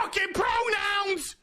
fucking pronouns!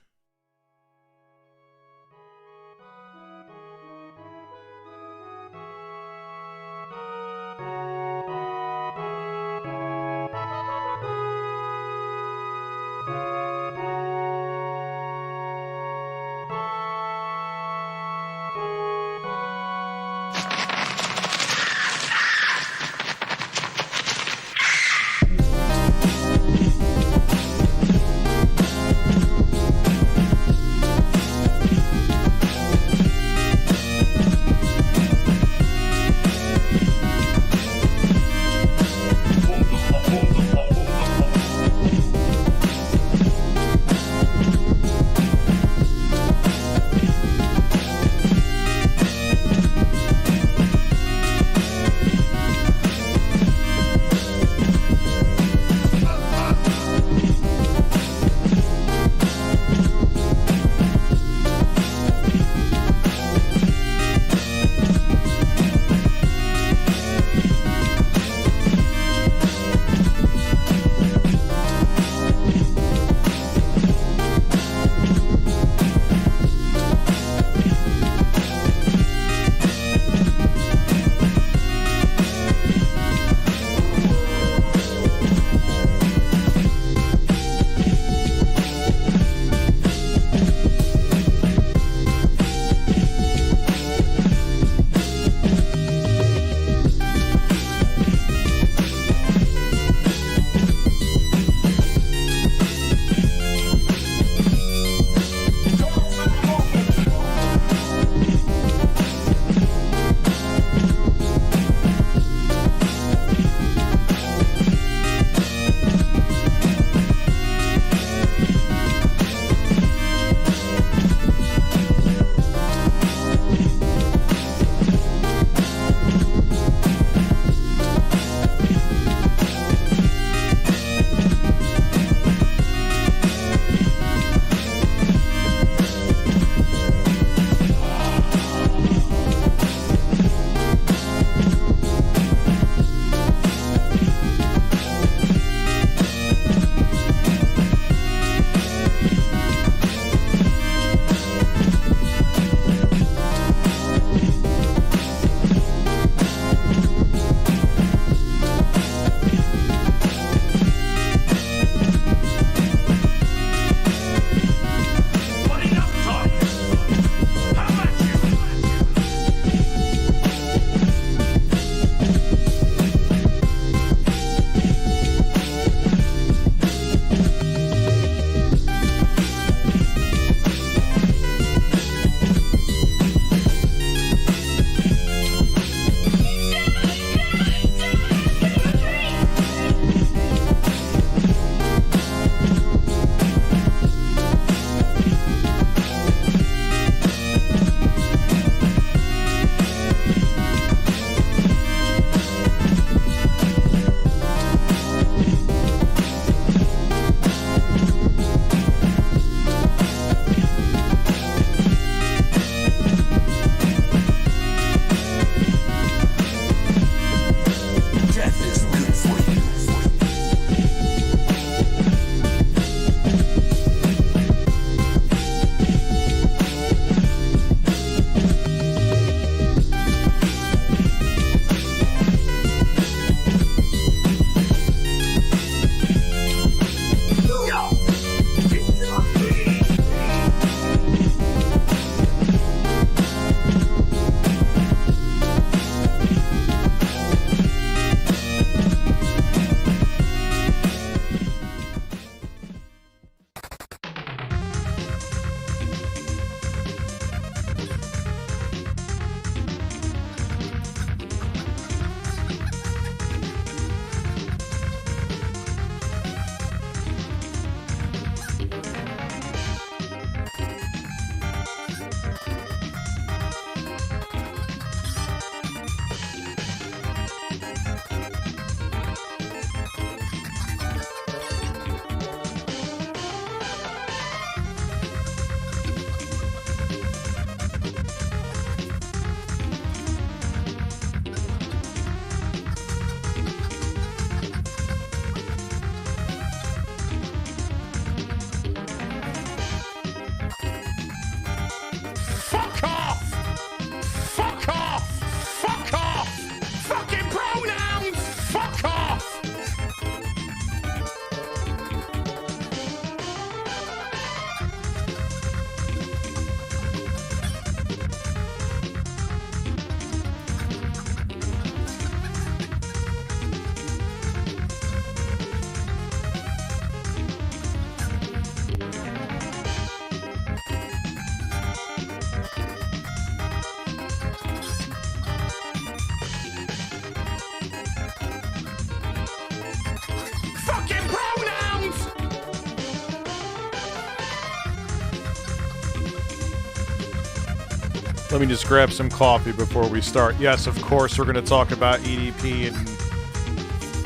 Let me just grab some coffee before we start. Yes, of course, we're going to talk about EDP and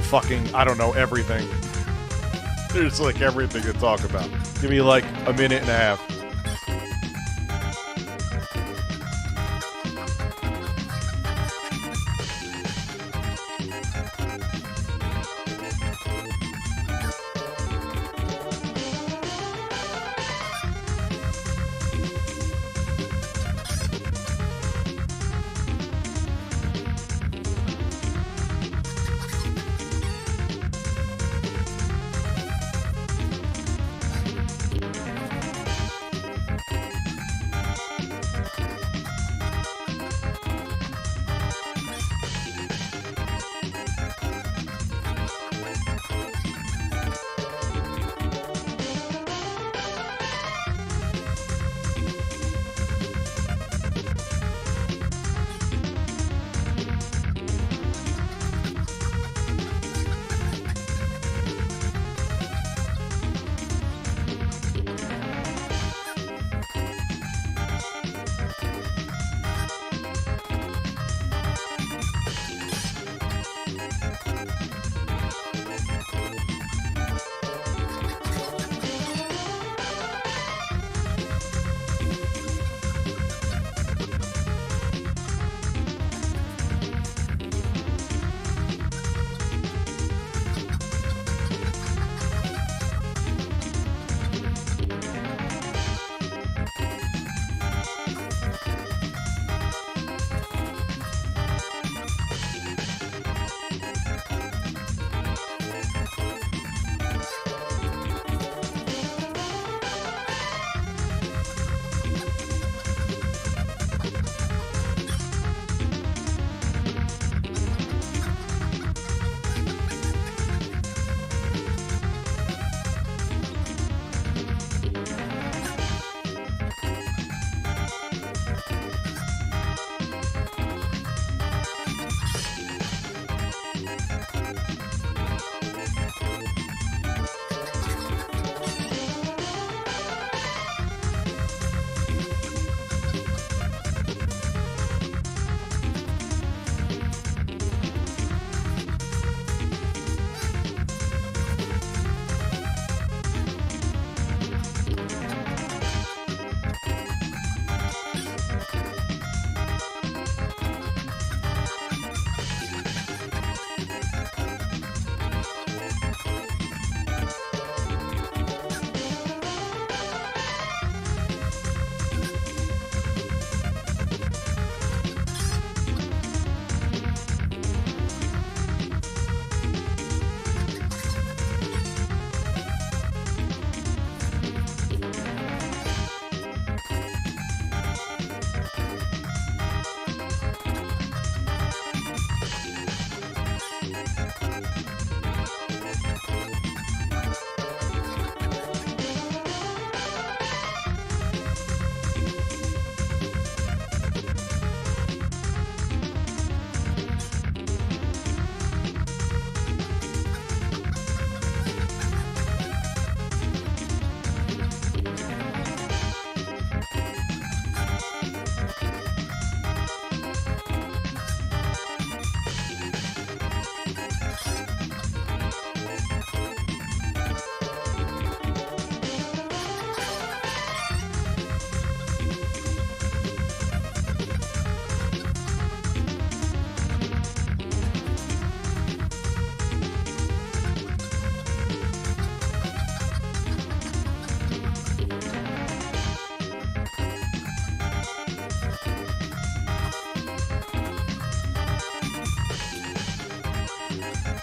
fucking, I don't know, everything. There's like everything to talk about. Give me like a minute and a half.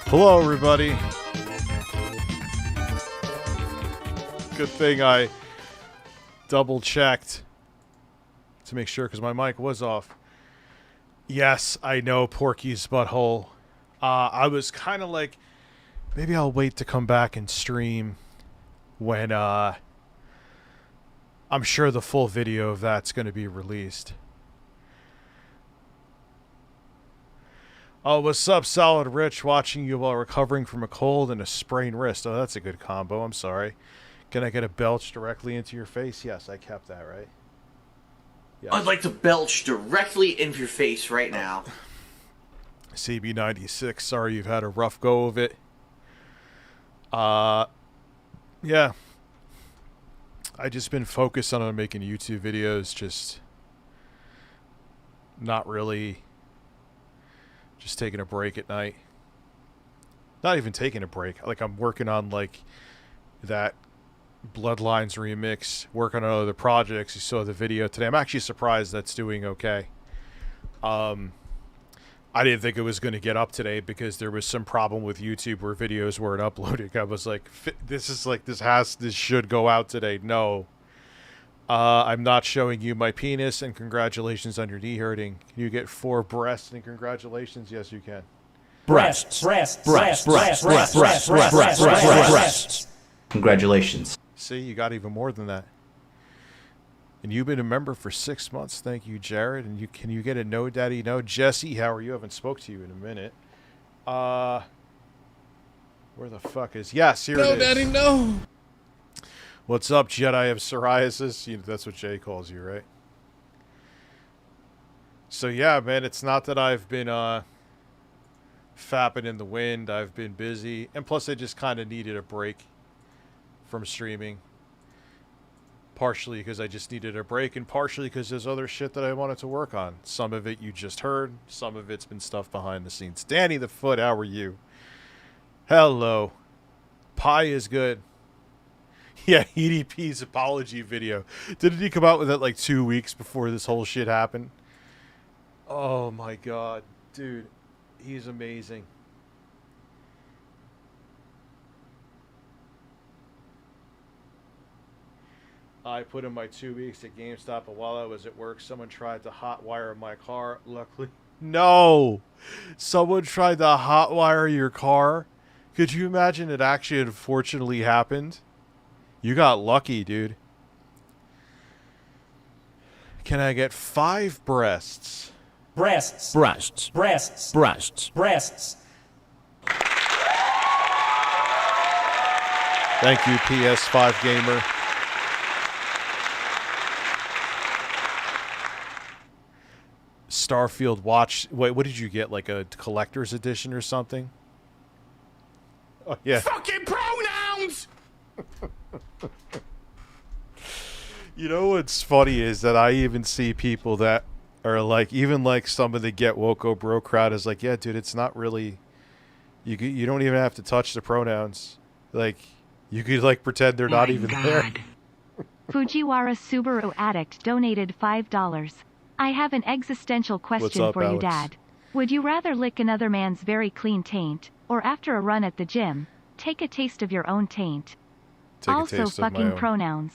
Hello, everybody. Good thing I double-checked to make sure, because my mic was off. Yes, I know Porky's butthole. I was kind of like, maybe I'll wait to come back and stream when I'm sure the full video of that's going to be released. Oh, what's up, Solid Rich? Watching you while recovering from a cold and a sprained wrist. Oh, that's a good combo. I'm sorry. Can I get a belch directly into your face? Yes, I kept that, right? Yes. I'd like to belch directly into your face right now. CB96, sorry you've had a rough go of it. Yeah. I just been focused on making YouTube videos, just not really just taking a break at night. Not even taking a break. Like, I'm working on, like, that Bloodlines remix, working on other projects. You saw the video today. I'm actually surprised that's doing okay. I didn't think it was going to get up today because there was some problem with YouTube where videos weren't uploading. I was like, this should go out today. No. I'm not showing you my penis, and congratulations on your knee hurting. Can you get 4 breasts, and congratulations? Yes, you can. Breasts. Congratulations. See, you got even more than that. And you've been a member for 6 months. Thank you, Jared. And can you get a no, Daddy, no? Jesse, how are you? I haven't spoke to you in a minute. Where the fuck is... Yes, here it is. No, Daddy, no. What's up, Jedi of Psoriasis? You know, that's what Jay calls you, right? So, yeah, man, it's not that I've been fapping in the wind. I've been busy. And plus, I just kind of needed a break from streaming. Partially because I just needed a break, and partially because there's other shit that I wanted to work on. Some of it you just heard. Some of it's been stuff behind the scenes. Danny the Foot, how are you? Hello. Pie is good. Yeah, EDP's apology video. Didn't he come out with it like 2 weeks before this whole shit happened? Oh my god. Dude, he's amazing. I put in my 2 weeks at GameStop, but while I was at work, someone tried to hotwire my car. Luckily, no! Someone tried to hotwire your car? Could you imagine it actually unfortunately happened? You got lucky, dude. Can I get 5 breasts? Breasts. Breasts. Breasts. Breasts. Breasts. Thank you, PS5 Gamer. Starfield watch. Wait, what did you get? Like a collector's edition or something? Oh, yeah. Fucking pronouns! You know what's funny is that I even see people that are like, even like some of the Get Woko Bro crowd is like, yeah, dude, it's not really, you don't even have to touch the pronouns. Like, you could like pretend they're not even there. Fujiwara Subaru Addict donated $5. I have an existential question up, for you, Alex? Dad. Would you rather lick another man's very clean taint, or after a run at the gym, take a taste of your own taint? Take a Also taste of my fucking own. pronouns.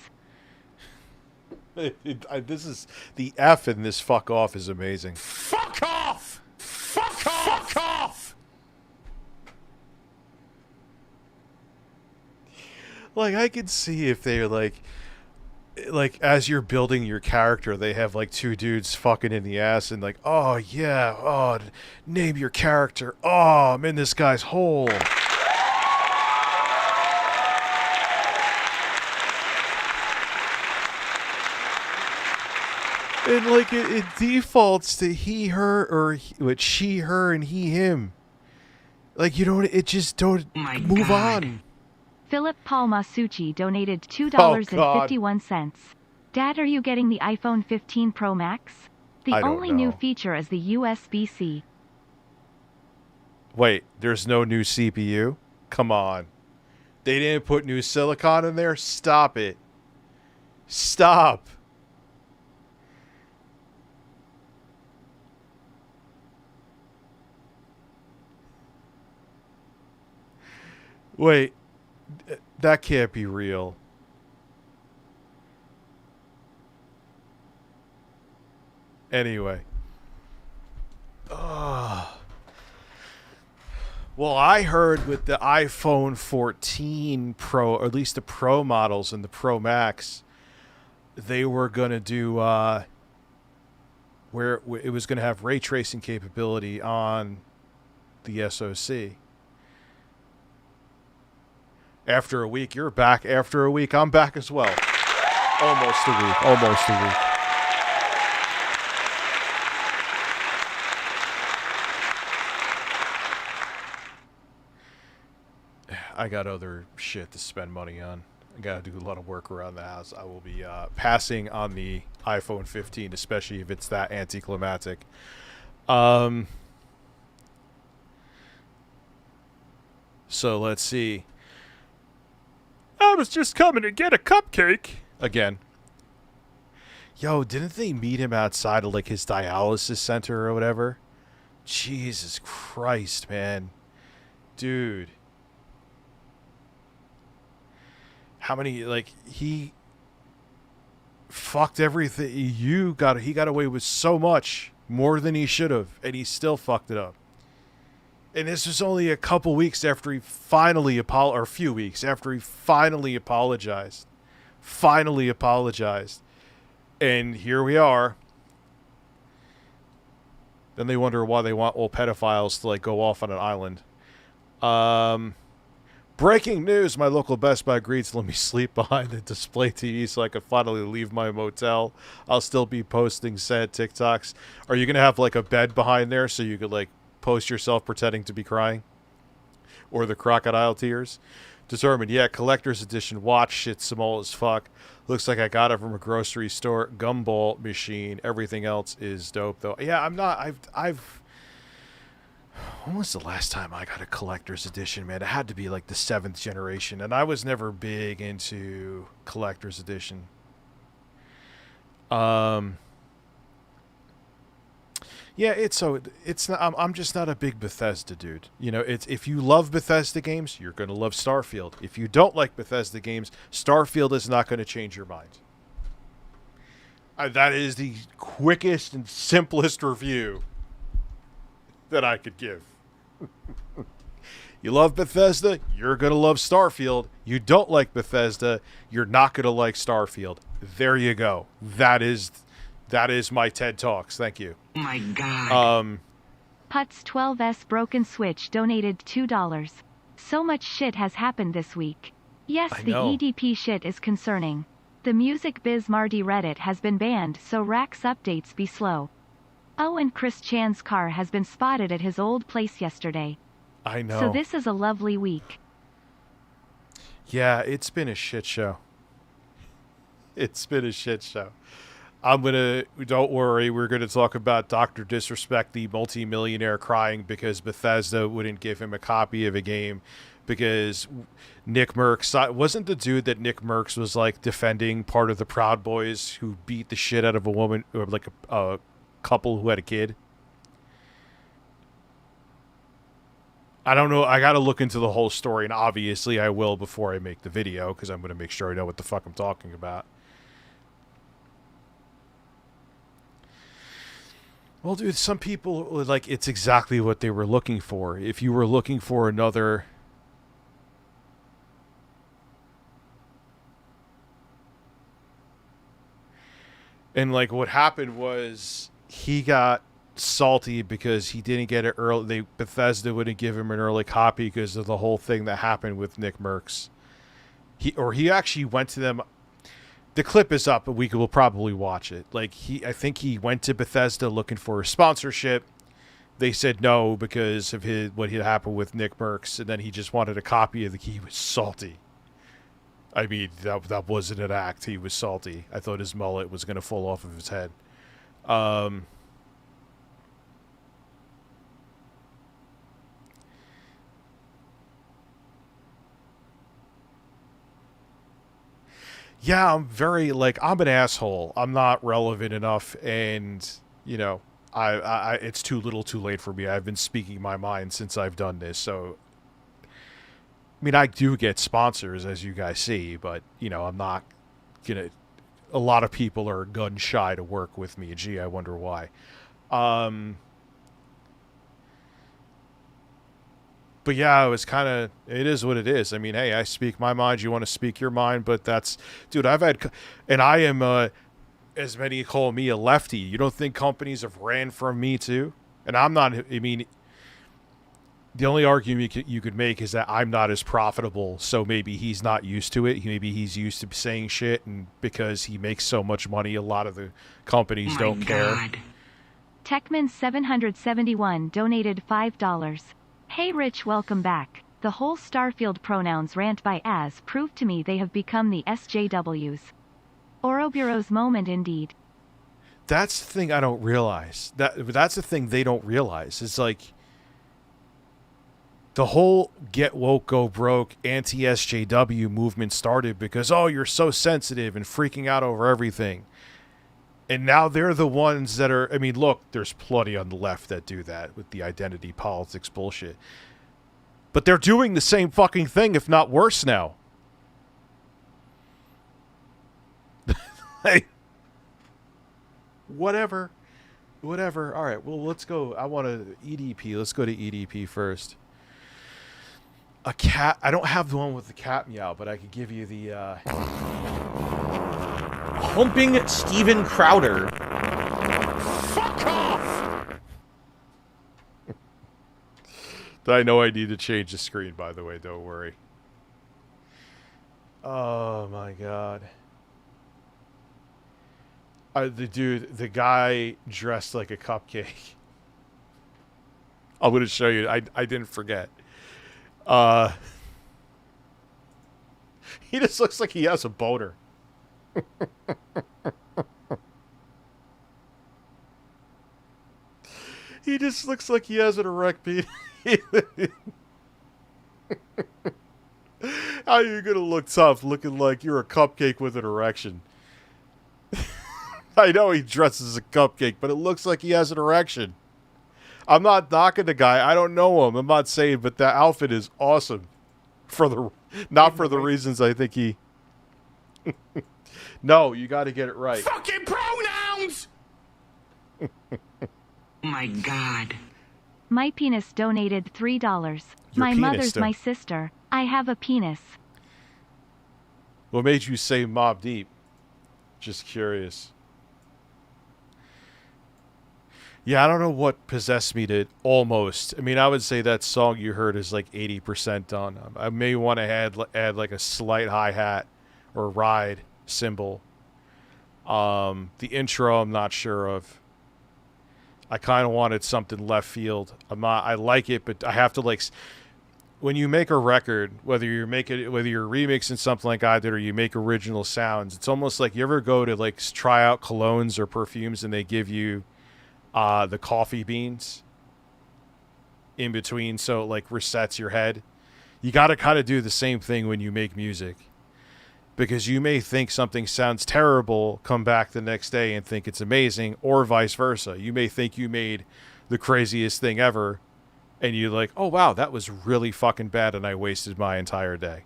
This is the F in this fuck off is amazing. Fuck off! Fuck off! Fuck off! Like, I could see if they're like as you're building your character, they have like 2 dudes fucking in the ass and like, oh yeah, oh, name your character. Oh, I'm in this guy's hole. And like it defaults to he, her, or she, her, and he, him. Like, you don't. It just don't move on. Philip Paul Masucci donated $2.51. Dad, are you getting the iPhone 15 Pro Max? The I don't only new know. feature is the USB-C. Wait, there's no new CPU? Come on. They didn't put new silicon in there? Stop it. Stop. Wait, that can't be real. Anyway. Well, I heard with the iPhone 14 Pro, or at least the Pro models and the Pro Max, they were going to do, where it was going to have ray tracing capability on the SoC. After a week, you're back. After a week, I'm back as well. Almost a week. I got other shit to spend money on. I got to do a lot of work around the house. I will be passing on the iPhone 15, especially if it's that anticlimactic. So let's see. I was just coming to get a cupcake. Again. Yo, didn't they meet him outside of like his dialysis center or whatever? Jesus Christ, man. Dude. How many, like, he fucked everything. He got away with so much more than he should have, and he still fucked it up. And this was only a couple weeks after he finally or a few weeks after he finally apologized. Finally apologized. And here we are. Then they wonder why they want all pedophiles to like go off on an island. Breaking news, my local Best Buy agreed to let me sleep behind the display TV so I could finally leave my motel. I'll still be posting sad TikToks. Are you going to have like a bed behind there so you could like post yourself pretending to be crying? Or the crocodile tears? Determined, yeah, collector's edition watch, shit small as fuck. Looks like I got it from a grocery store. Gumball machine. Everything else is dope though. Yeah, I'm not, when was the last time I got a collector's edition, man? It had to be like the 7th generation, and I was never big into collector's edition. Yeah, it's not, I'm just not a big Bethesda dude. You know, it's if you love Bethesda games, you're going to love Starfield. If you don't like Bethesda games, Starfield is not going to change your mind. That is the quickest and simplest review that I could give. You love Bethesda, you're going to love Starfield. You don't like Bethesda, you're not going to like Starfield. There you go. That is my TED Talks. Thank you. Oh my God. Putz 12S Broken Switch donated $2. So much shit has happened this week. Yes, the EDP shit is concerning. The Music Biz Marty Reddit has been banned, so Rax updates be slow. Oh, and Chris Chan's car has been spotted at his old place yesterday. I know. So this is a lovely week. Yeah, it's been a shit show. It's been a shit show. Don't worry, we're going to talk about Dr. Disrespect, the multimillionaire crying because Bethesda wouldn't give him a copy of a game because Nick Merckx, wasn't the dude that Nick Merckx was like defending part of the Proud Boys who beat the shit out of a woman, or like a couple who had a kid? I don't know. I got to look into the whole story, and obviously I will before I make the video because I'm going to make sure I know what the fuck I'm talking about. Well, dude, some people, like, it's exactly what they were looking for. If you were looking for another... And, like, what happened was he got salty because he didn't get it early. Bethesda wouldn't give him an early copy because of the whole thing that happened with Nick Merckx. He actually went to them... The clip is up, but we will probably watch it. Like, I think he went to Bethesda looking for a sponsorship. They said no because of what had happened with Nick Merckx, and then he just wanted a copy of the key. He was salty. I mean, that wasn't an act. He was salty. I thought his mullet was going to fall off of his head. Yeah, I'm an asshole. I'm not relevant enough, and, you know, it's too little too late for me. I've been speaking my mind since I've done this, so... I mean, I do get sponsors, as you guys see, but, you know, I'm not gonna... A lot of people are gun-shy to work with me. Gee, I wonder why. But yeah, it was kind of, it is what it is. I mean, hey, I speak my mind. You want to speak your mind, but that's, dude, and I am, as many call me a lefty. You don't think companies have ran from me too? And I'm not, I mean, the only argument you could make is that I'm not as profitable, so maybe he's not used to it. Maybe he's used to saying shit, and because he makes so much money, a lot of the companies don't care. Techman771 donated $5. Hey Rich, welcome back. The whole Starfield pronouns rant by as proved to me they have become the SJWs. Ouroboros moment indeed. That's the thing I don't realize. That's the thing they don't realize. It's like the whole get woke, go broke, anti-SJW movement started because, oh, you're so sensitive and freaking out over everything. And now they're the ones that are, I mean, look, there's plenty on the left that do that with the identity politics bullshit. But they're doing the same fucking thing, if not worse now. Hey. Whatever. All right, well, let's go. I want to EDP. Let's go to EDP first. A cat. I don't have the one with the cat meow, but I could give you the... Humping Steven Crowder. Fuck off! I know I need to change the screen, by the way. Don't worry. Oh, my God. The guy dressed like a cupcake. I'm going to show you. I didn't forget. He just looks like he has a boner. He just looks like he has an erect penis. How are you gonna look tough looking like you're a cupcake with an erection? I know he dresses as a cupcake, but it looks like he has an erection. I'm not knocking the guy. I don't know him. I'm not saying, but that outfit is awesome. Not for the reasons I think he... No, you got to get it right. Fucking pronouns! My God. My penis donated $3. My mother's my sister. I have a penis. What made you say Mobb Deep? Just curious. Yeah, I don't know what possessed me to almost. I mean, I would say that song you heard is like 80% done. I may want to add like a slight hi-hat or ride cymbal. The intro, I'm not sure of. I kind of wanted something left field. I like it, but I have to like. When you make a record, whether you're remixing something like I did or you make original sounds, it's almost like you ever go to like try out colognes or perfumes and they give you the coffee beans in between, so it like resets your head. You got to kind of do the same thing when you make music, because you may think something sounds terrible, come back the next day and think it's amazing, or vice versa. You may think you made the craziest thing ever, and you're like, oh wow, that was really fucking bad and I wasted my entire day.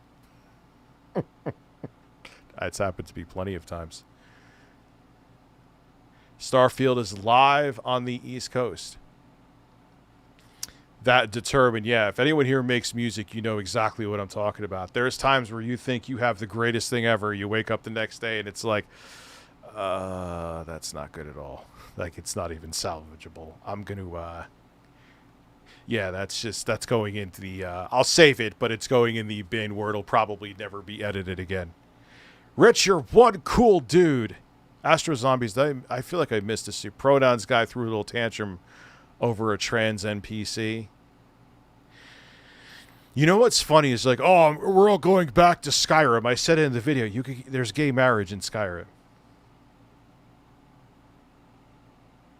That's happened to me plenty of times. Starfield is live on the East Coast. That determined, yeah, if anyone here makes music, you know exactly what I'm talking about. There's times where you think you have the greatest thing ever. You wake up the next day and it's like, that's not good at all. Like, it's not even salvageable. I'm going to, yeah, that's going into the, I'll save it, but it's going in the bin where it'll probably never be edited again. Rich, you're one cool dude. Astro Zombies, I feel like I missed a pronouns guy threw a little tantrum over a trans NPC. You know what's funny is like, oh, we're all going back to Skyrim. I said it in the video. There's gay marriage in Skyrim.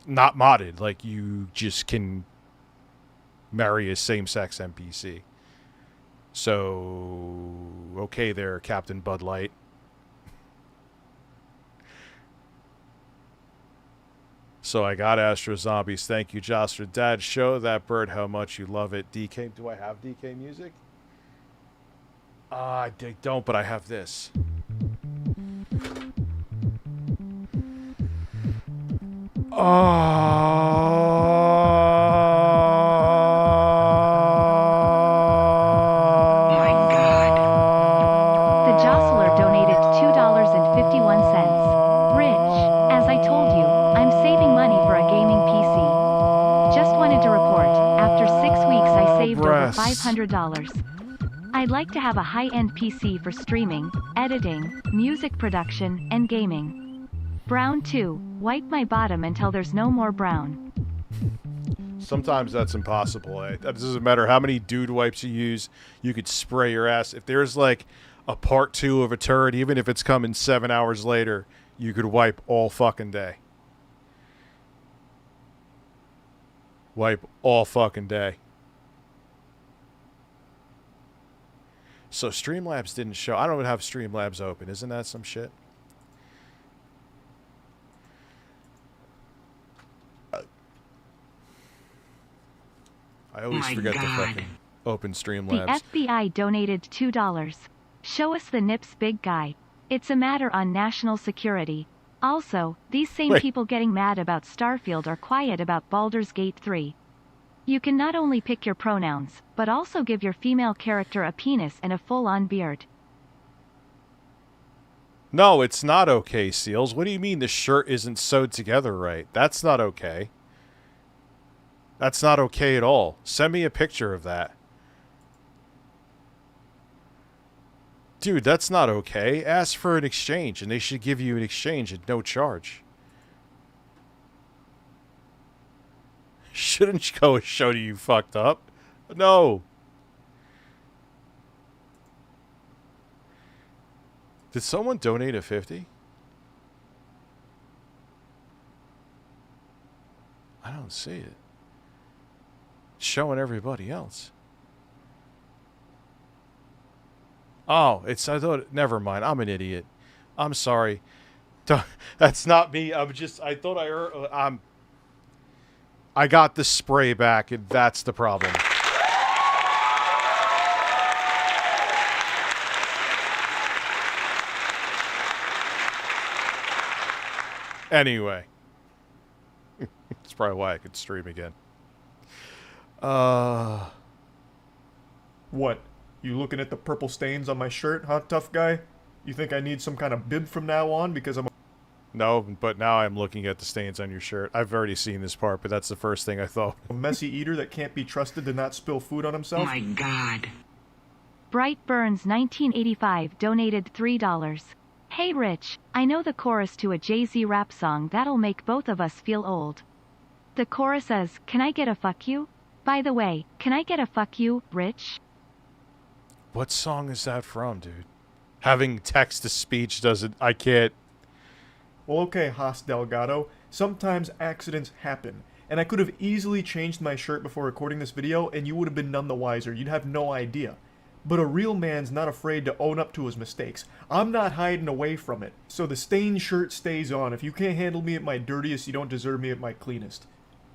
Not modded. Like, you just can marry a same-sex NPC. So, okay there, Captain Bud Light. So I got Astro Zombies. Thank you, Joster. Dad, show that bird how much you love it. DK, do I have DK music? I don't, but I have this. $500. I'd like to have a high-end PC for streaming, editing, music production, and gaming. Brown 2. Wipe my bottom until there's no more brown. Sometimes that's impossible. That doesn't matter how many dude wipes you use. You could spray your ass. If there's like a part 2 of a turret, even if it's coming 7 hours later, you could wipe all fucking day. Wipe all fucking day. So StreamLabs didn't show. I don't even have StreamLabs open. Isn't that some shit? I always forget to fucking open StreamLabs. The FBI donated $2. Show us the Nips big guy. It's a matter on national security. Also, these same people getting mad about Starfield are quiet about Baldur's Gate 3. You can not only pick your pronouns, but also give your female character a penis and a full-on beard. No, it's not okay, Seals. What do you mean the shirt isn't sewed together right? That's not okay. That's not okay at all. Send me a picture of that. Dude, that's not okay. Ask for an exchange, and they should give you an exchange at no charge. Shouldn't go and show you fucked up. No. Did someone donate a 50? I don't see it. It's showing everybody else. Oh, I thought, never mind. I'm an idiot. I'm sorry. That's not me. I thought I heard, I got the spray back, and that's the problem. Anyway. That's probably why I could stream again. What? You looking at the purple stains on my shirt, huh, tough guy? You think I need some kind of bib from now on because I'm... No, but now I'm looking at the stains on your shirt. I've already seen this part, but that's the first thing I thought. A messy eater that can't be trusted to not spill food on himself? My God. Bright Burns 1985 donated $3. Hey Rich, I know the chorus to a Jay-Z rap song that'll make both of us feel old. The chorus is, "Can I get a fuck you?" By the way, can I get a fuck you, Rich? What song is that from, dude? Having text-to-speech doesn't... I can't... Well, okay, Haas Delgado. Sometimes accidents happen. And I could have easily changed my shirt before recording this video, and you would have been none the wiser. You'd have no idea. But a real man's not afraid to own up to his mistakes. I'm not hiding away from it. So the stained shirt stays on. If you can't handle me at my dirtiest, you don't deserve me at my cleanest.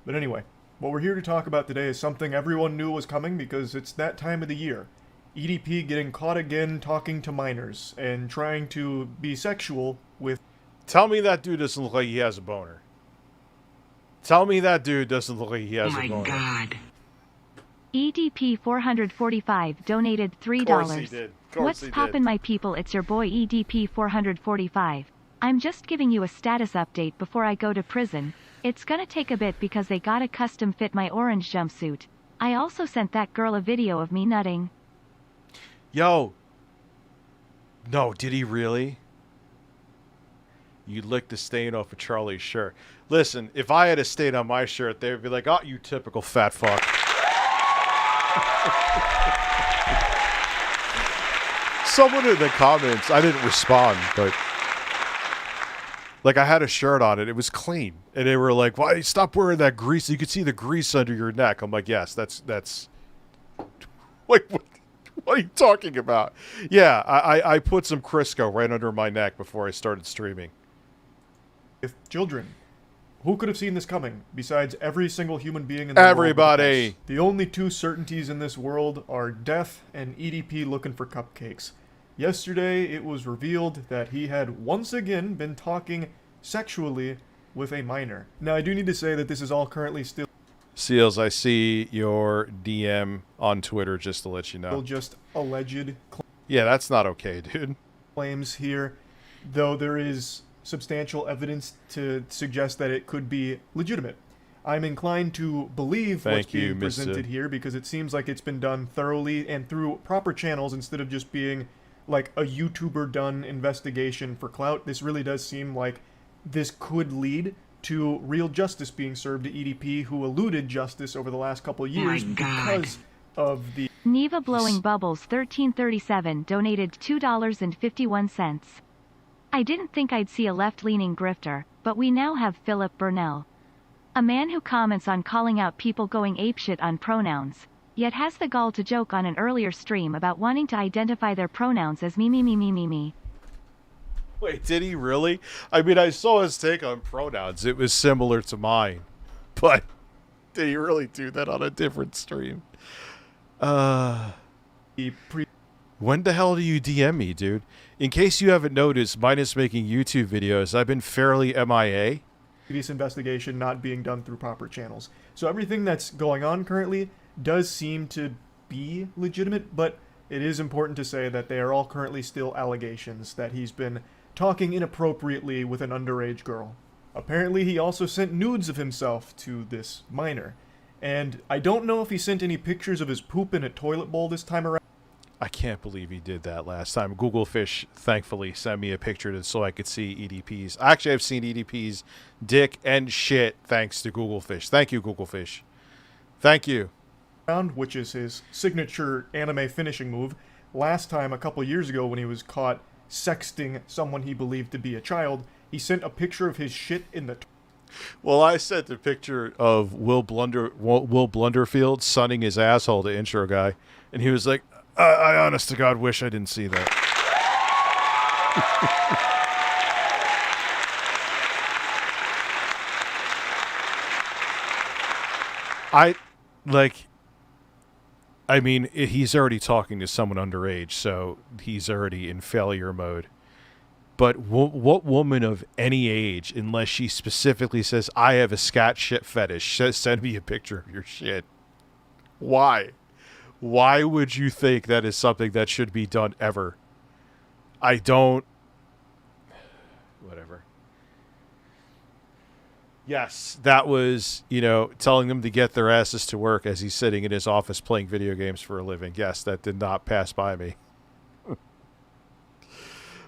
But anyway, what we're here to talk about today is something everyone knew was coming because it's that time of the year. EDP getting caught again talking to minors and trying to be sexual with... Tell me that dude doesn't look like he has a boner. Tell me that dude doesn't look like he has a boner. Oh my God. EDP445 donated $3. Of course he did. What's poppin' my people, it's your boy EDP445. I'm just giving you a status update before I go to prison. It's gonna take a bit because they gotta custom fit my orange jumpsuit. I also sent that girl a video of me nutting. Yo. No, did he really? You licked the stain off of Charlie's shirt. Listen, if I had a stain on my shirt, they'd be like, "Oh, you typical fat fuck." Someone in the comments, I didn't respond, but like I had a shirt on it, it was clean, and they were like, "Why stop wearing that grease? You could see the grease under your neck." I'm like, "Yes, that's." Like, what are you talking about? Yeah, I put some Crisco right under my neck before I started streaming. With children. Who could have seen this coming, besides every single human being in the Everybody. world? The only two certainties in this world are death and EDP looking for cupcakes. Yesterday, it was revealed that he had once again been talking sexually with a minor. Now, I do need to say that this is all currently still... Seals, I see your DM on Twitter just to let you know. Just alleged Yeah, that's not okay, dude. claims here, though there is substantial evidence to suggest that it could be legitimate. I'm inclined to believe what's being presented here because it seems like it's been done thoroughly and through proper channels instead of just being like a YouTuber done investigation for clout. This really does seem like this could lead to real justice being served to EDP, who eluded justice over the last couple of years because of the... Neva Blowing Bubbles 1337 donated $2.51. I didn't think I'd see a left-leaning grifter, but we now have Philip Burnell. A man who comments on calling out people going apeshit on pronouns, yet has the gall to joke on an earlier stream about wanting to identify their pronouns as me. Wait, did he really? I mean, I saw his take on pronouns. It was similar to mine. But did he really do that on a different stream? When the hell do you DM me, dude? In case you haven't noticed, minus making YouTube videos, I've been fairly MIA. Previous investigation not being done through proper channels. So everything that's going on currently does seem to be legitimate, but it is important to say that they are all currently still allegations that he's been talking inappropriately with an underage girl. Apparently he also sent nudes of himself to this minor. And I don't know if he sent any pictures of his poop in a toilet bowl this time around. I can't believe he did that last time. Googlefish, thankfully, sent me a picture so I could see EDP's. Actually, I've seen EDP's dick and shit thanks to Googlefish. Thank you, Googlefish. Thank you. Which is his signature anime finishing move. Last time, a couple years ago, when he was caught sexting someone he believed to be a child, he sent a picture of his shit in the... Well, I sent a picture of Will Blunderfield sunning his asshole to intro guy, and he was like, I honest to God wish I didn't see that. I mean, he's already talking to someone underage, so he's already in failure mode. But what woman of any age, unless she specifically says, I have a scat shit fetish, send me a picture of your shit? Why? Why would you think that is something that should be done ever? I don't... Whatever. Yes, that was, telling them to get their asses to work as he's sitting in his office playing video games for a living. Yes, that did not pass by me.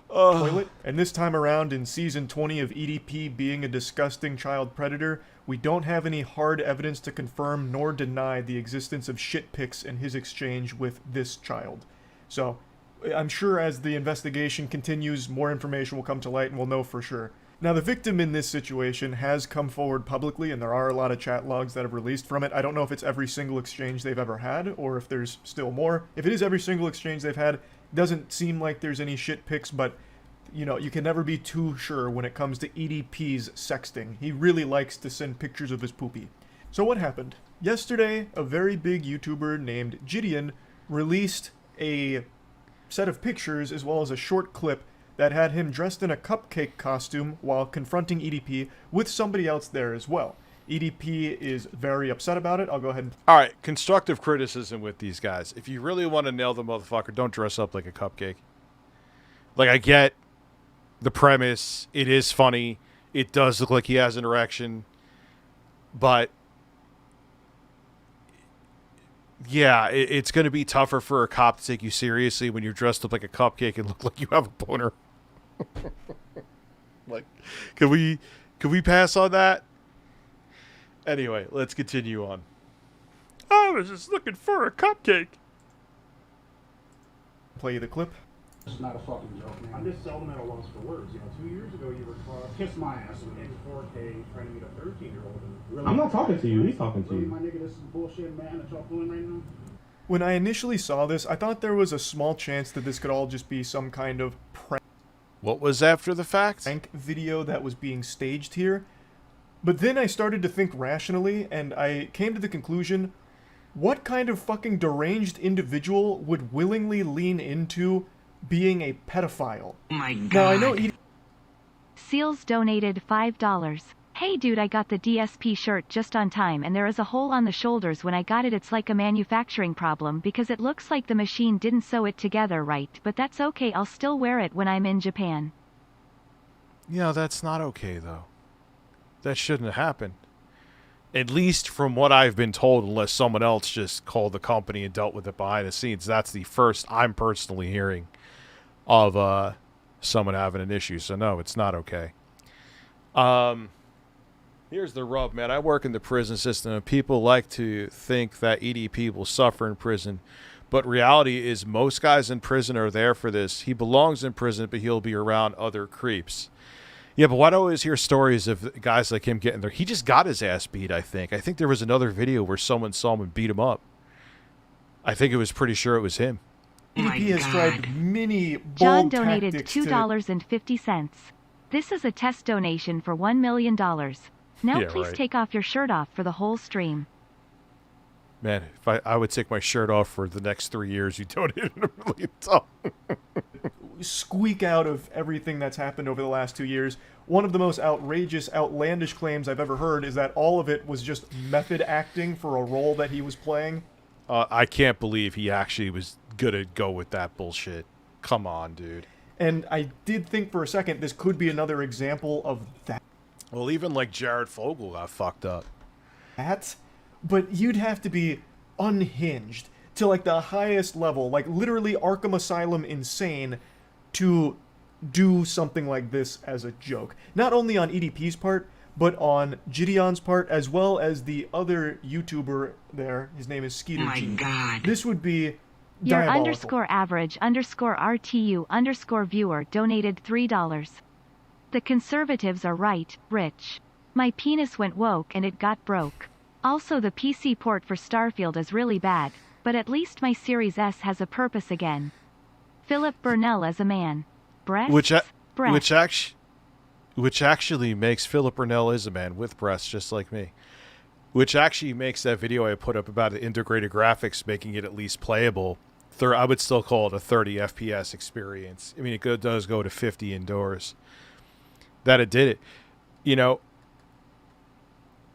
Toilet. And this time around in Season 20 of EDP being a disgusting child predator, we don't have any hard evidence to confirm nor deny the existence of shit pics in his exchange with this child. So, I'm sure as the investigation continues, more information will come to light and we'll know for sure. Now, the victim in this situation has come forward publicly, and there are a lot of chat logs that have released from it. I don't know if it's every single exchange they've ever had, or if there's still more. If it is every single exchange they've had, doesn't seem like there's any shit pics, but, you can never be too sure when it comes to EDP's sexting. He really likes to send pictures of his poopy. So what happened? Yesterday, a very big YouTuber named Gideon released a set of pictures as well as a short clip that had him dressed in a Cupcake costume while confronting EDP with somebody else there as well. EDP is very upset about it. I'll go ahead and... Alright, constructive criticism with these guys. If you really want to nail the motherfucker, don't dress up like a cupcake. Like, I get the premise. It is funny. It does look like he has an erection. But... yeah, it's going to be tougher for a cop to take you seriously when you're dressed up like a cupcake and look like you have a boner. Like, can we pass on that? Anyway, let's continue on. I was just looking for a cupcake. Play the clip. It's not a fucking joke, man. I'm just seldom at a loss for words. 2 years ago you were caught. Kiss my ass in 4K trying to meet a 13-year-old. Really? I'm not talking to you. He's talking to really, you. My nigga, this is bullshit, man, that y'all doing right now. When I initially saw this, I thought there was a small chance that this could all just be some kind of prank What was after the fact? video that was being staged here. But then I started to think rationally, and I came to the conclusion, what kind of fucking deranged individual would willingly lean into being a pedophile? Oh my God. Now, I know Seals donated $5. Hey dude, I got the DSP shirt just on time and there is a hole on the shoulders when I got it. It's like a manufacturing problem because it looks like the machine didn't sew it together right, but that's okay, I'll still wear it when I'm in Japan. Yeah, that's not okay, though. That shouldn't have happened. At least from what I've been told, unless someone else just called the company and dealt with it behind the scenes. That's the first I'm personally hearing of someone having an issue. So no, it's not okay. Here's the rub, man. I work in the prison system, and people like to think that EDP will suffer in prison. But reality is most guys in prison are there for this. He belongs in prison, but he'll be around other creeps. Yeah, but why do I always hear stories of guys like him getting there? He just got his ass beat, I think. I think there was another video where someone saw him and beat him up. I think it was pretty sure it was him. EDP has tried many bold John donated tactics $2.50. This is a test donation for $1 million. Now Yeah, please right. take off your shirt off for the whole stream. Man, if I would take my shirt off for the next 3 years, you donated $1 million. squeak out of everything that's happened over the last 2 years. One of the most outrageous, outlandish claims I've ever heard is that all of it was just method acting for a role that he was playing. I can't believe he actually was gonna go with that bullshit. Come on, dude. And I did think for a second this could be another example of that. Well, even like Jared Fogle got fucked up. But you'd have to be unhinged to like the highest level, like literally Arkham Asylum insane, to do something like this as a joke. Not only on EDP's part, but on Gideon's part, as well as the other YouTuber there. His name is Skeeter G. God. This would be Your diabolical. _average_RTU_viewer donated $3. The conservatives are right, Rich. My penis went woke and it got broke. Also the PC port for Starfield is really bad, but at least my Series S has a purpose again. Philip Burnell as a man. Breasts? Breasts. Which actually makes Philip Burnell is a man with breasts just like me. Which actually makes that video I put up about the integrated graphics making it at least playable. I would still call it a 30 FPS experience. I mean, it does go to 50 indoors. That it did it. You know,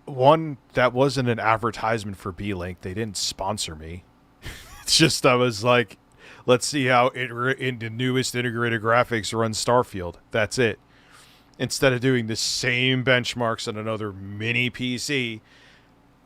one, that wasn't an advertisement for B-Link. They didn't sponsor me. It's just I was like, let's see how in the newest integrated graphics runs Starfield. That's it. Instead of doing the same benchmarks on another mini PC,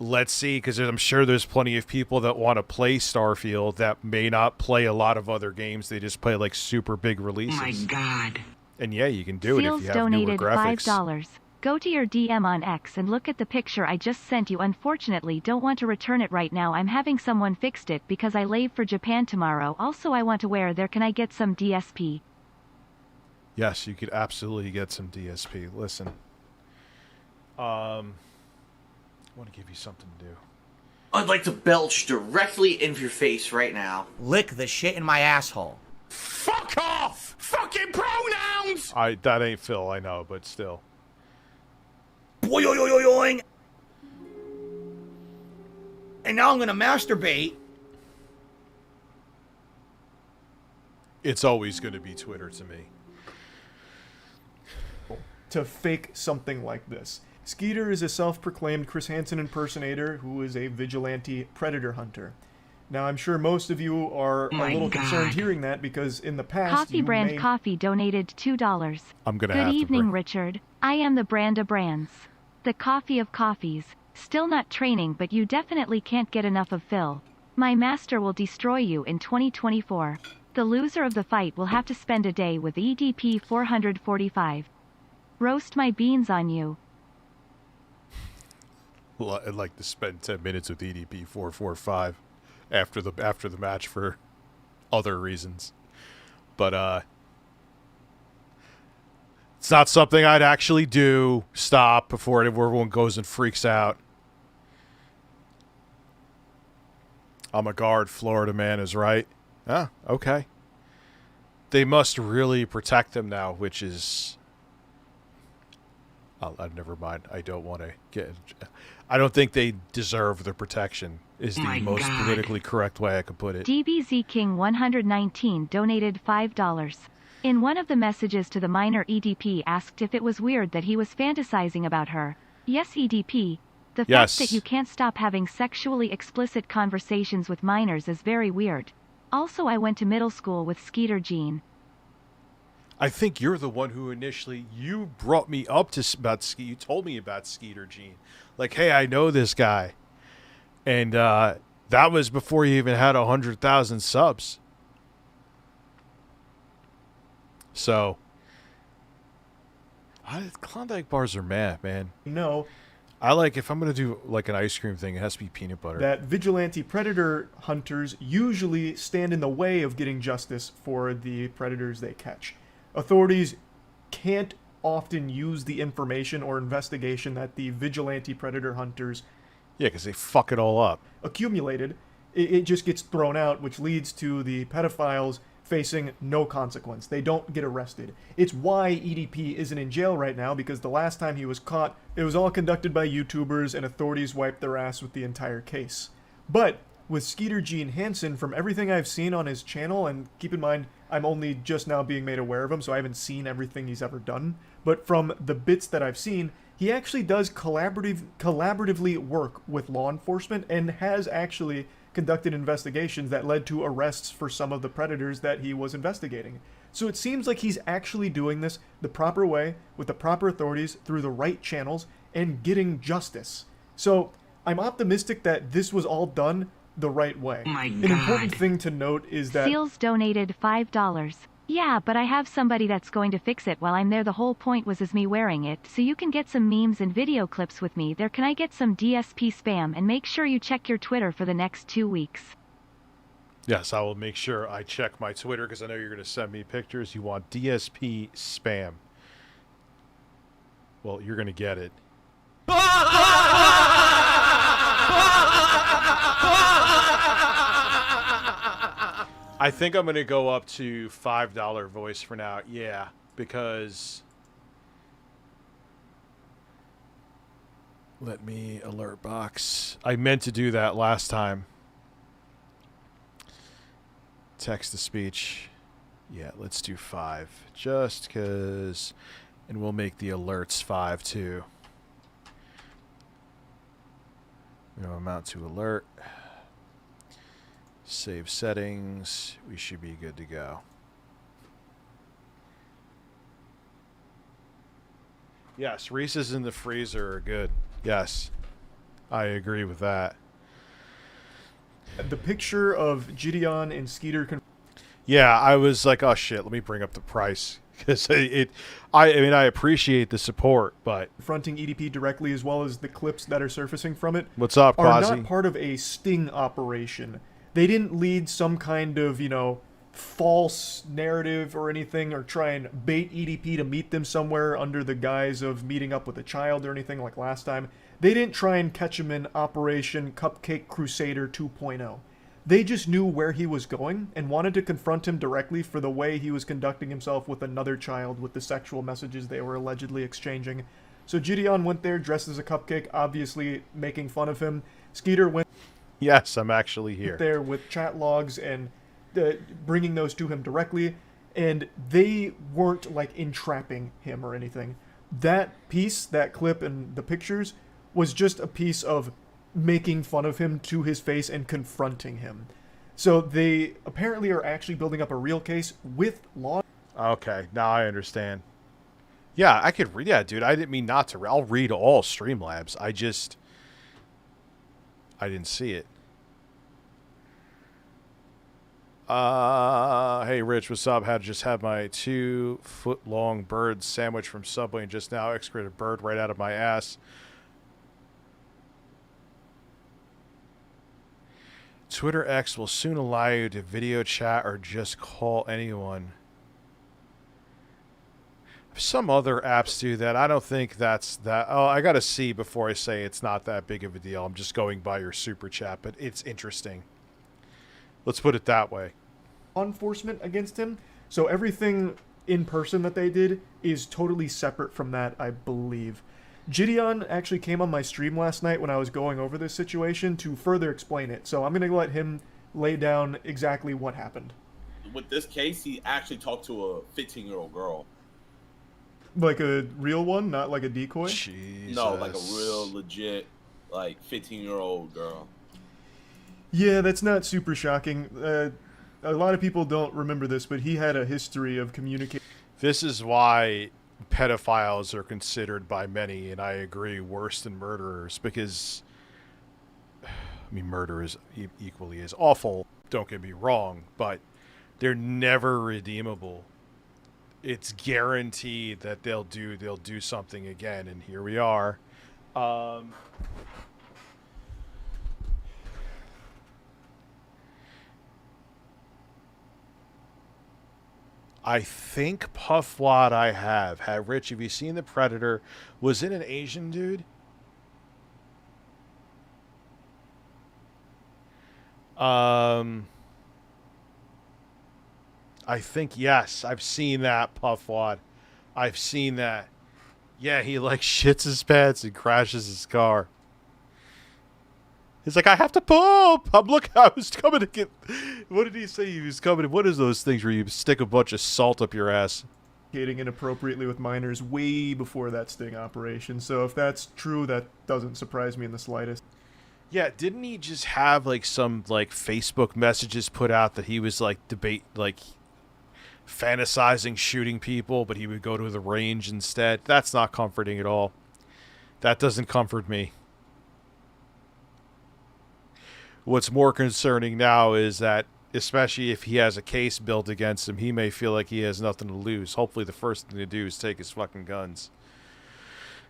let's see, because I'm sure there's plenty of people that want to play Starfield that may not play a lot of other games. They just play like super big releases. Oh my God. And yeah, you can do it Seals if you have newer donated graphics. $5. Go to your DM on X and look at the picture I just sent you. Unfortunately, don't want to return it right now. I'm having someone fixed it because I leave for Japan tomorrow. Also, I want to wear there. Can I get some DSP? Yes, you could absolutely get some DSP. Listen, I want to give you something to do. I'd like to belch directly into your face right now. Lick the shit in my asshole. Fuck off! Fucking pronouns! That ain't Phil, I know, but still. Boing. And now I'm gonna masturbate. It's always going to be Twitter to me. To fake something like this. Skeeter is a self-proclaimed Chris Hansen impersonator who is a vigilante predator hunter. Now, I'm sure most of you are a little concerned hearing that because in the past Coffee Brand Coffee donated $2. I'm going to have Good to evening, bring... Richard. I am the brand of brands. The coffee of coffees. Still not training, but you definitely can't get enough of Phil. My master will destroy you in 2024. The loser of the fight will have to spend a day with EDP445. Roast my beans on you. Well, I'd like to spend 10 minutes with EDP445 after the match for other reasons. But it's not something I'd actually do. Stop before everyone goes and freaks out. I'm a guard, Florida man is right. Ah, okay. They must really protect him now, which is... never mind. I don't want to get... I don't think they deserve the protection, is the most politically correct way I could put it. DBZ King 119 donated $5. In one of the messages to the minor, EDP asked if it was weird that he was fantasizing about her. Yes, EDP. The fact that you can't stop having sexually explicit conversations with minors is very weird. Also, I went to middle school with Skeeter Jean. I think you're the one who initially, you brought me up to you told me about Skeeter Jean. Like, hey, I know this guy. And that was before you even had 100,000 subs. So, Klondike bars are mad, man. No, I like, if I'm going to do like an ice cream thing, it has to be peanut butter. That vigilante predator hunters usually stand in the way of getting justice for the predators they catch. Authorities can't often use the information or investigation that the vigilante predator hunters because they fuck it all up. accumulated. It just gets thrown out, which leads to the pedophiles facing no consequence. They don't get arrested. It's why EDP isn't in jail right now, because the last time he was caught, it was all conducted by YouTubers and authorities wiped their ass with the entire case. But with Skeeter Gene Hansen, from everything I've seen on his channel, and keep in mind, I'm only just now being made aware of him, so I haven't seen everything he's ever done, but from the bits that I've seen, he actually does collaboratively work with law enforcement and has actually conducted investigations that led to arrests for some of the predators that he was investigating. So it seems like he's actually doing this the proper way, with the proper authorities, through the right channels, and getting justice. So I'm optimistic that this was all done the right way. Oh my An God. important thing to note is that... Seals donated $5. Yeah, but I have somebody that's going to fix it while I'm there. The whole point was me wearing it, so you can get some memes and video clips with me there. Can I get some DSP spam? And make sure you check your Twitter for the next 2 weeks. Yes, I will make sure I check my Twitter, because I know you're going to send me pictures. You want DSP spam. Well, you're going to get it. I think I'm going to go up to $5 voice for now. Yeah, because... Let me alert box. I meant to do that last time. Text to speech. Yeah, let's do 5. Just because... And we'll make the alerts 5 too. No amount to alert. Save settings. We should be good to go. Yes, Reese's in the freezer are good. Yes, I agree with that. The picture of Gideon and Skeeter... Yeah, I was like, oh shit, let me bring up the price. Because I mean, I appreciate the support, but... confronting EDP directly, as well as the clips that are surfacing from it... What's up, Quasi? ...are not part of a sting operation. They didn't lead some kind of, you know, false narrative or anything, or try and bait EDP to meet them somewhere under the guise of meeting up with a child or anything like last time. They didn't try and catch him in Operation Cupcake Crusader 2.0. They just knew where he was going and wanted to confront him directly for the way he was conducting himself with another child, with the sexual messages they were allegedly exchanging. So Gideon went there dressed as a cupcake, obviously making fun of him. Skeeter went... Yes, I'm actually here. ...there with chat logs and bringing those to him directly, and they weren't, like, entrapping him or anything. That piece, that clip and the pictures, was just a piece of making fun of him to his face and confronting him. So they apparently are actually building up a real case with law... Okay, now I understand. Yeah, I could read... Yeah, dude, I didn't mean not to. I'll read all StreamLabs. I didn't see it. Hey, Rich, what's up? Just had my 2-foot-long bird sandwich from Subway and just now excreted a bird right out of my ass. Twitter X will soon allow you to video chat or just call anyone. Some other apps do that. I don't think that's that. Oh, I got to see before I say it's not that big of a deal. I'm just going by your super chat, but it's interesting. Let's put it that way. Law enforcement against him. So everything in person that they did is totally separate from that, I believe. Gideon actually came on my stream last night when I was going over this situation to further explain it. So I'm going to let him lay down exactly what happened. With this case, he actually talked to a 15-year-old girl. Like a real one, not like a decoy? Jesus. No, like a real legit, like 15-year-old girl. Yeah, that's not super shocking. A lot of people don't remember this, but he had a history of communicating. This is why pedophiles are considered by many, and I agree, worse than murderers, because, I mean, murder is equally as awful, don't get me wrong, but they're never redeemable. It's guaranteed that they'll do something again, and here we are. I think Puffwad I have. Rich, have you seen The Predator? Was it an Asian dude? I think, yes. I've seen that, Puffwad. I've seen that. Yeah, he like shits his pants and crashes his car. He's like, I have to poop. I was coming to get... What did he say he was coming to... What is those things where you stick a bunch of salt up your ass? Communicating inappropriately with minors way before that sting operation. So if that's true, that doesn't surprise me in the slightest. Yeah, didn't he just have like some like Facebook messages put out that he was like fantasizing shooting people, but he would go to the range instead? That's not comforting at all. That doesn't comfort me. What's more concerning now is that, especially if he has a case built against him, he may feel like he has nothing to lose. Hopefully the first thing to do is take his fucking guns.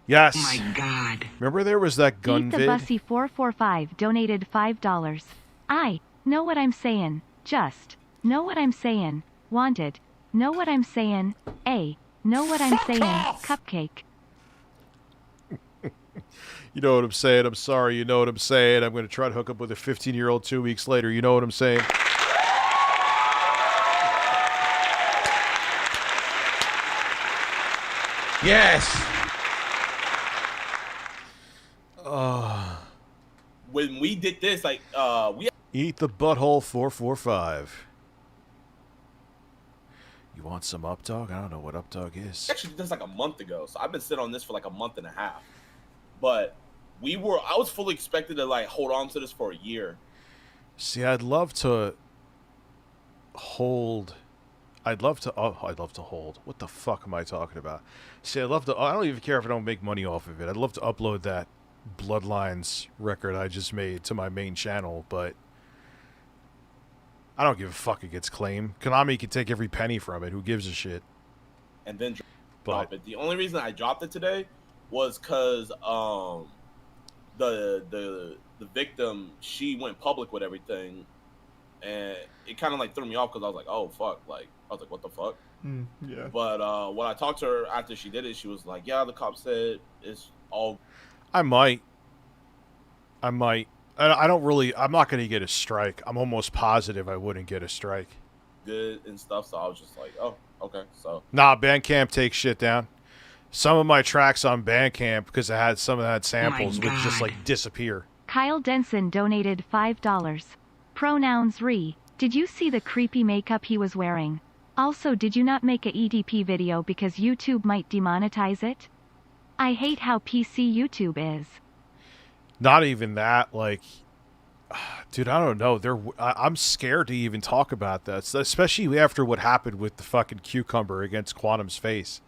Yes. Oh my God. Remember there was that gun Eat the vid? Bussy 445 donated $5. I know what I'm saying. Just know what I'm saying. Wanted. Know what I'm saying. Know what I'm saying. Cupcake. You know what I'm saying? I'm sorry. You know what I'm saying? I'm going to try to hook up with a 15-year-old 2 weeks later. You know what I'm saying? Yes. When we did this, like, we Eat the butthole 445. You want some Updog? I don't know what Updog is. actually did this like a month ago, so I've been sitting on this for like a month and a half. But I was fully expected to like hold on to this for a year. See, I'd love to hold. I'd love to hold. What the fuck am I talking about? See, I don't even care if I don't make money off of it. I'd love to upload that Bloodlines record I just made to my main channel, but I don't give a fuck it gets claimed. Konami can take every penny from it. Who gives a shit? And then drop it. The only reason I dropped it today was because the victim, she went public with everything, and it kind of like threw me off because I was like, oh fuck, like I was like, what the fuck? Yeah. But when I talked to her after she did it, she was like, yeah, the cop said it's all. I might. I don't really. I'm not going to get a strike. I'm almost positive I wouldn't get a strike. Good and stuff, so I was just like, oh, okay, so. Nah, Bandcamp takes shit down. Some of my tracks on Bandcamp, because I had some of that samples, would just like disappear. Kyle Denson donated $5. Pronouns re. Did you see the creepy makeup he was wearing? Also, did you not make a EDP video because YouTube might demonetize it? I hate how PC YouTube is. Not even that, like, dude, I don't know. I'm scared to even talk about that, especially after what happened with the fucking cucumber against Quantum's face.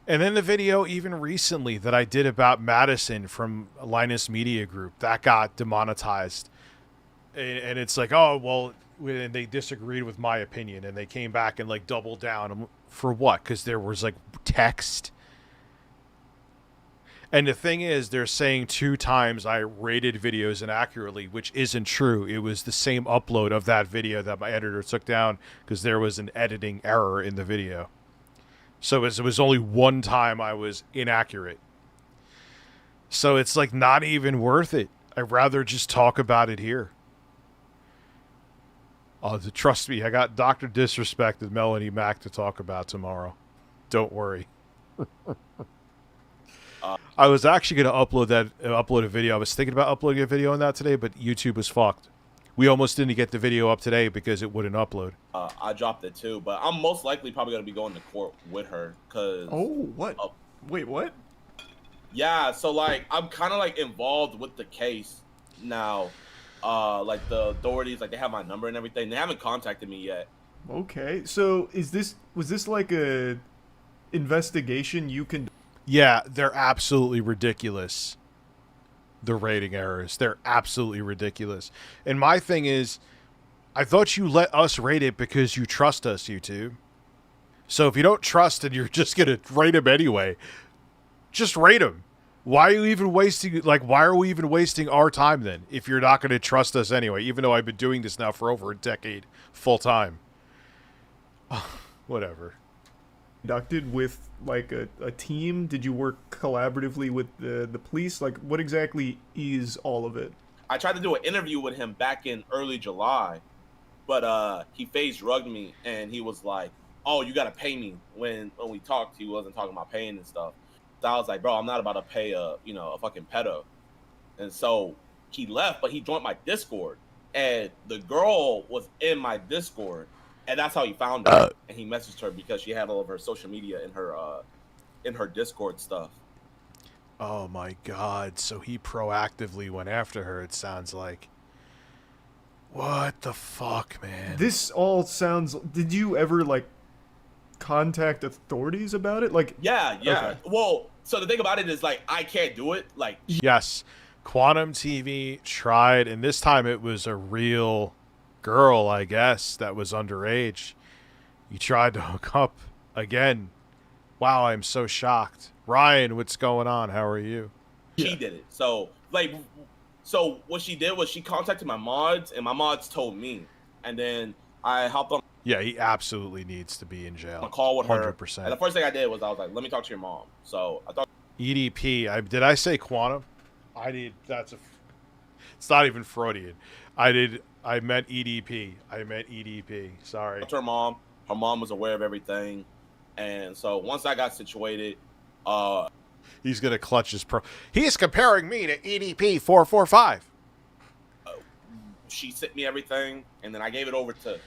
And then the video even recently that I did about Madison from Linus Media Group, that got demonetized. And it's like, oh, well, and they disagreed with my opinion, and they came back and like doubled down. For what? Because there was like text. And the thing is, they're saying 2 times I rated videos inaccurately, which isn't true. It was the same upload of that video that my editor took down because there was an editing error in the video. So it was only 1 time I was inaccurate. So it's like not even worth it. I'd rather just talk about it here. Trust me, I got Dr. Disrespect and Melanie Mac to talk about tomorrow. Don't worry. I was actually going to upload a video. I was thinking about uploading a video on that today, but YouTube was fucked. We almost didn't get the video up today because it wouldn't upload. I dropped it too, but I'm most likely probably going to be going to court with her because. Oh, what? Wait, what? Yeah, so like I'm kind of like involved with the case now. Like the authorities, like they have my number and everything. They haven't contacted me yet. Okay, so was this like a investigation you can? Yeah, they're absolutely ridiculous. The rating errors, they're absolutely ridiculous. And my thing is, I thought you let us rate it because you trust us, YouTube. So if you don't trust and you're just gonna rate them anyway, just rate them. Why are you even wasting, like, why are we even wasting our time then, if you're not going to trust us anyway, even though I've been doing this now for over a decade, full time? Whatever. Conducted with, like, a team? Did you work collaboratively with the police? Like, what exactly is all of it? I tried to do an interview with him back in early July, but he phase drugged me, and he was like, oh, you got to pay me. When we talked, he wasn't talking about paying and stuff. So I was like, bro, I'm not about to pay a fucking pedo. And so he left, but he joined my Discord, and the girl was in my Discord, and that's how he found her. And he messaged her because she had all of her social media in her Discord stuff. Oh my God! So he proactively went after her. It sounds like. What the fuck, man? This all sounds. Did you ever like contact authorities about it? Like, yeah. Okay. Well, so the thing about it is, like, I can't do it. Like, yes, Quantum TV tried, and this time it was a real girl, I guess, that was underage. You tried to hook up again. Wow, I'm so shocked. Ryan, what's going on? How are you? she did it. So, like, so what she did was she contacted my mods, and my mods told me, and then I hopped on Yeah, he absolutely needs to be in jail. a call with her. 100%. And the first thing I did was I was like, let me talk to your mom. So I thought EDP. Did I say quantum? It's not even Freudian. I meant EDP. Sorry. to her mom. Her mom was aware of everything. And so once I got situated, He's going to clutch his pro. He's comparing me to EDP445. She sent me everything, and then I gave it over to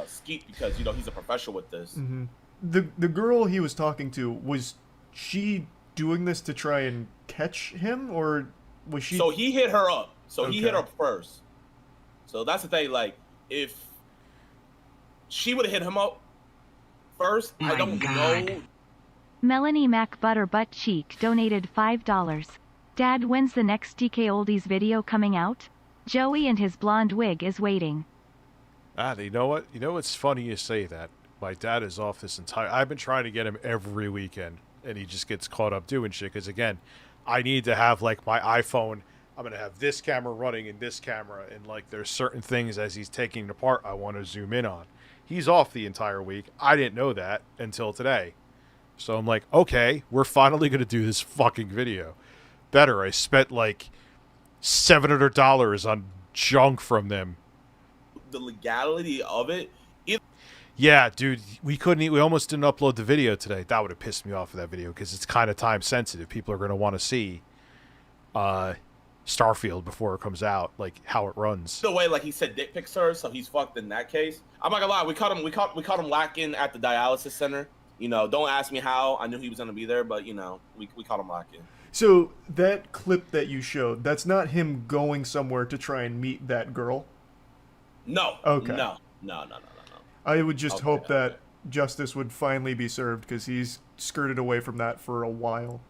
Skeet because, he's a professional with this. Mm-hmm. The girl he was talking to, was she doing this to try and catch him, or was she... So he hit her up. So he Okay. hit her first. So that's the thing. Like, if she would have hit him up first, I don't know. Melanie Mac Butter Butt Cheek donated $5. Dad, when's the next DK Oldies video coming out? Joey and his blonde wig is waiting. You know what? You know what's funny you say that? My dad is off this entire... I've been trying to get him every weekend, and he just gets caught up doing shit. Because, again, I need to have, like, my iPhone... I'm going to have this camera running and this camera, and, like, there's certain things as he's taking it apart I want to zoom in on. He's off the entire week. I didn't know that until today. So I'm like, okay, we're finally going to do this fucking video. Better. I spent, like, $700 on junk from them. The legality of it. Yeah, dude, we almost didn't upload the video today. That would have pissed me off of that video because it's kind of time sensitive. People are going to want to see Starfield before it comes out, like how it runs. The way, like, he said dick pics her, so he's fucked in that case. I'm not gonna lie, we caught him lacking at the dialysis center. Don't ask me how. I knew he was gonna be there, but we caught him lacking. So that clip that you showed, that's not him going somewhere to try and meet that girl? No. Okay. No. I would just Okay, hope that justice would finally be served, because he's skirted away from that for a while.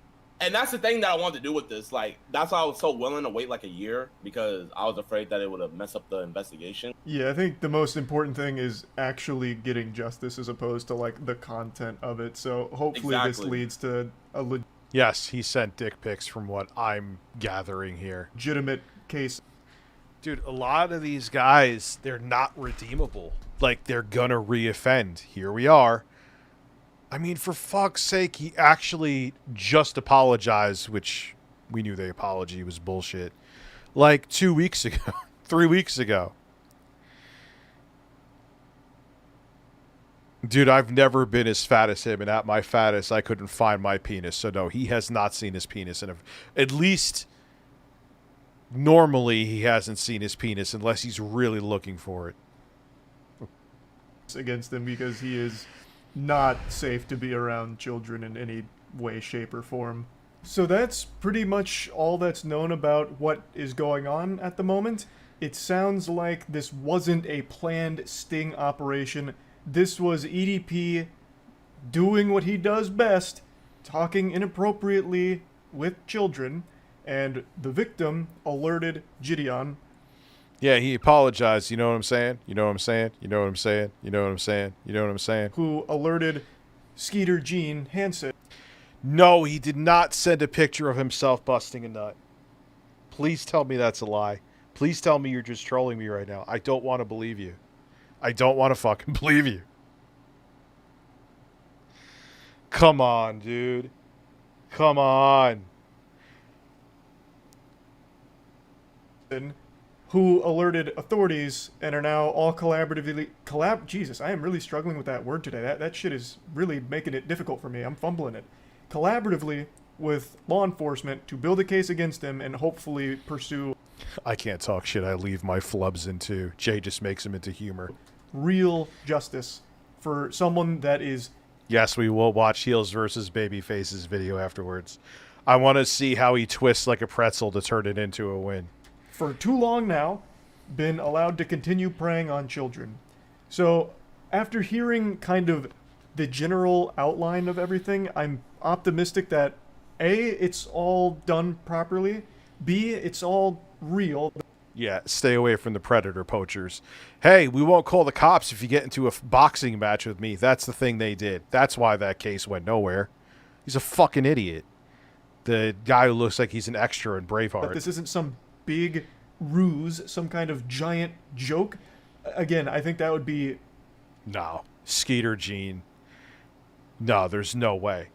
And that's the thing that I wanted to do with this. Like, that's why I was so willing to wait like a year, because I was afraid that it would have messed up the investigation. Yeah, I think the most important thing is actually getting justice as opposed to, like, the content of it. So hopefully this Exactly. leads to a Yes, he sent dick pics from what I'm gathering here. legitimate case. Dude, a lot of these guys, they're not redeemable. Like, they're gonna reoffend. Here we are. I mean, for fuck's sake, he actually just apologized, which we knew the apology was bullshit, like 2 weeks ago, 3 weeks ago. Dude, I've never been as fat as him, and at my fattest, I couldn't find my penis. So no, he has not seen his penis. And at least normally he hasn't seen his penis unless he's really looking for it. Against him, because he is not safe to be around children in any way, shape, or form. So that's pretty much all that's known about what is going on at the moment. It sounds like this wasn't a planned sting operation. This was EDP doing what he does best, talking inappropriately with children, and the victim alerted Gideon. Yeah, he apologized. You know what I'm saying? You know what I'm saying? You know what I'm saying? You know what I'm saying? You know what I'm saying? Who alerted Skeeter Gene Hansen. No, he did not send a picture of himself busting a nut. Please tell me that's a lie. Please tell me you're just trolling me right now. I don't want to believe you. I don't want to fucking believe you. Come on, dude. Come on. Who alerted authorities and are now all collaboratively Jesus, I am really struggling with that word today. That shit is really making it difficult for me. I'm fumbling it. Collaboratively with law enforcement to build a case against him and hopefully pursue. I can't talk shit. I leave my flubs into. Jay just makes them into humor. Real justice for someone that is. Yes, we will watch Heels versus Babyface's video afterwards. I want to see how he twists like a pretzel to turn it into a win. For too long now, been allowed to continue preying on children. So, after hearing kind of the general outline of everything, I'm optimistic that A, it's all done properly, B, it's all real. Yeah, stay away from the predator poachers. Hey, we won't call the cops if you get into a boxing match with me. That's the thing they did. That's why that case went nowhere. He's a fucking idiot. The guy who looks like he's an extra in Braveheart. But this isn't some big ruse, some kind of giant joke. Again, I think that would be... No. Skeeter Gene. No, there's no way.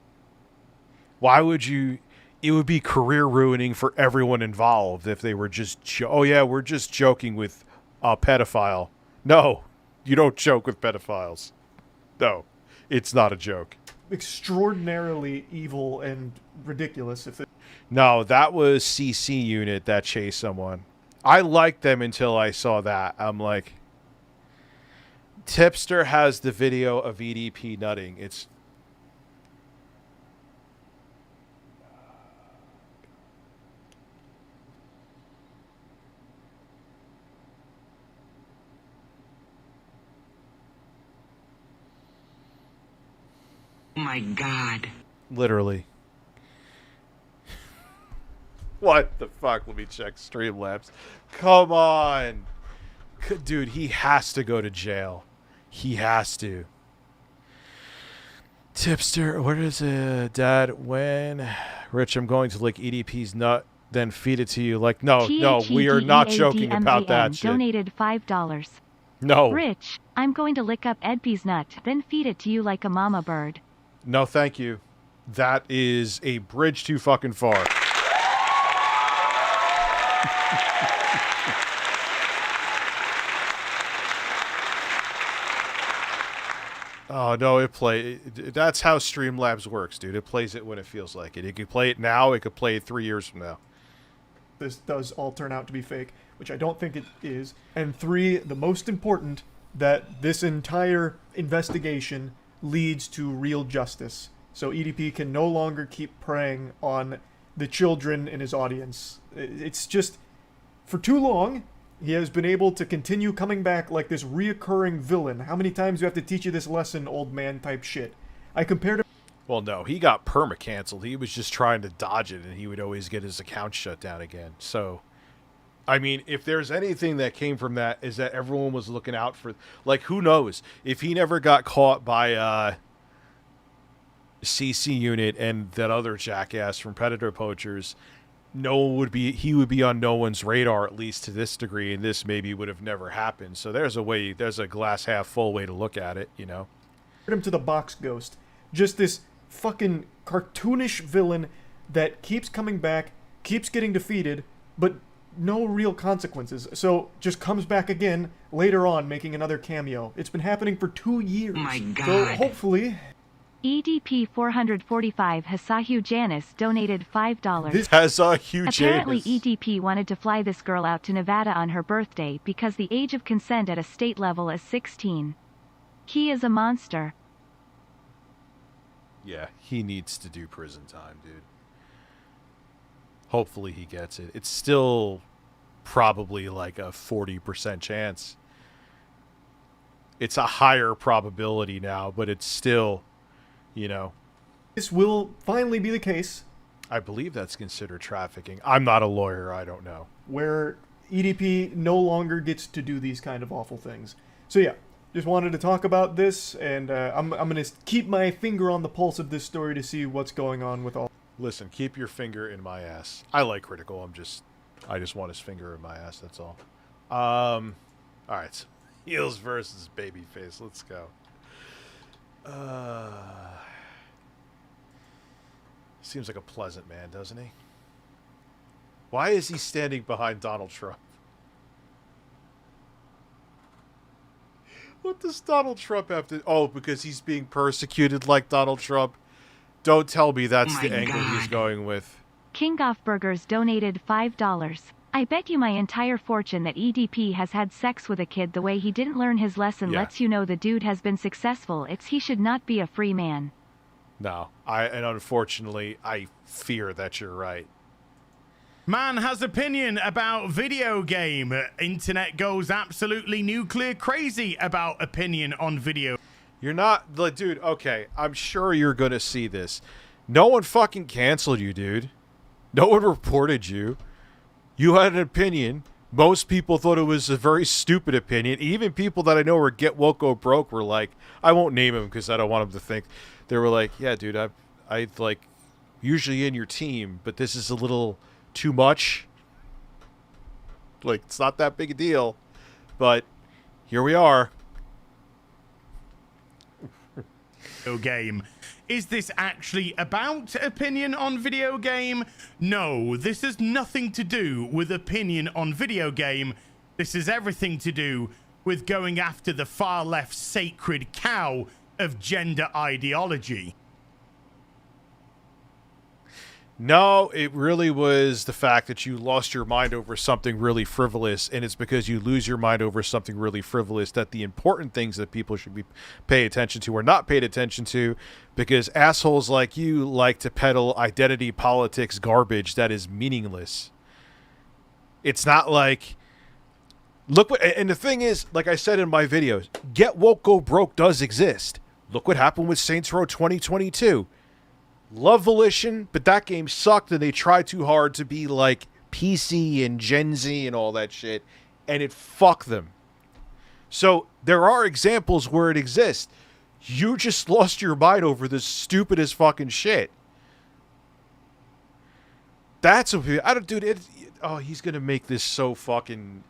Why would you... It would be career ruining for everyone involved if they were just... oh, yeah, we're just joking with a pedophile. No, you don't joke with pedophiles. No, it's not a joke. Extraordinarily evil and ridiculous. If it... No, that was CC Unit that chased someone. I liked them until I saw that. I'm like... Tipster has the video of EDP nutting. It's... Oh my God. Literally. What the fuck? Let me check Streamlabs. Come on. Dude, he has to go to jail. He has to. Tipster, what is it? Dad, when? Rich, I'm going to lick EDP's nut, then feed it to you. Like, no, we are not joking about that shit. Donated $5. No. Rich, I'm going to lick up EDP's nut, then feed it to you like a mama bird. No, thank you. That is a bridge too fucking far. Oh, no, that's how Streamlabs works, dude. It plays it when it feels like it. It could play it now. It could play it 3 years from now. This does all turn out to be fake, which I don't think it is. And 3, the most important, that this entire investigation leads to real justice. So EDP can no longer keep preying on the children in his audience. It's just, for too long, he has been able to continue coming back like this reoccurring villain. How many times do you have to teach you this lesson, old man type shit? I compared him... Well, no, he got perma-canceled. He was just trying to dodge it, and he would always get his account shut down again. So, I mean, if there's anything that came from that, is that everyone was looking out for... Like, who knows? If he never got caught by CC Unit and that other jackass from Predator Poachers... he would be on no one's radar, at least to this degree, and this maybe would have never happened. So there's a glass half full way to look at it, you know. Him to the box ghost. Just this fucking cartoonish villain that keeps coming back, keeps getting defeated, but no real consequences. So just comes back again later on, making another cameo. It's been happening for 2 years. Oh my God. So hopefully... EDP445 Hasahu Janice donated $5. This Hasahu Janice. Apparently EDP wanted to fly this girl out to Nevada on her birthday because the age of consent at a state level is 16. He is a monster. Yeah, he needs to do prison time, dude. Hopefully he gets it. It's still probably like a 40% chance. It's a higher probability now, but it's still... You know, this will finally be the case. I believe that's considered trafficking. I'm not a lawyer. I don't know. Where EDP no longer gets to do these kind of awful things. So yeah, Just wanted to talk about this, and I'm gonna keep my finger on the pulse of this story to see what's going on with all. Listen, keep your finger in my ass. I like Critical. I just want his finger in my ass. That's all. All right. Heels versus Babyface. Let's go. Seems like a pleasant man, doesn't he? Why is he standing behind Donald Trump? What does Donald Trump have to... Oh, because he's being persecuted like Donald Trump? Don't tell me that's the angle he's going with. King of Burgers donated $5. I bet you my entire fortune that EDP has had sex with a kid the way he didn't learn his lesson lets you know the dude has been successful. He should not be a free man. No. And unfortunately, I fear that you're right. Man has opinion about video game. Internet goes absolutely nuclear crazy about opinion on video. You're not... Like, dude, okay. I'm sure you're going to see this. No one fucking canceled you, dude. No one reported you. You had an opinion. Most people thought it was a very stupid opinion. Even people that I know were Get Woke Go Broke were like... I won't name him because I don't want him to think. They were like, yeah, dude, I like... Usually in your team, but this is a little... too much. Like, it's not that big a deal, but here we are. Game. Is this actually about opinion on video game? No, this has nothing to do with opinion on video game. This has everything to do with going after the far left sacred cow of gender ideology. No, it really was the fact that you lost your mind over something really frivolous, and it's because you lose your mind over something really frivolous that the important things that people should be pay attention to are not paid attention to, because assholes like you like to peddle identity politics garbage that is meaningless. It's not like... Look what... And the thing is, like I said in my videos, Get Woke Go Broke does exist. Look what happened with Saints Row 2022. Love Volition, but that game sucked and they tried too hard to be like PC and Gen Z and all that shit, and it fucked them. So there are examples where it exists. You just lost your mind over the stupidest fucking shit. That's a... I don't... Dude, oh, he's gonna make this so fucking...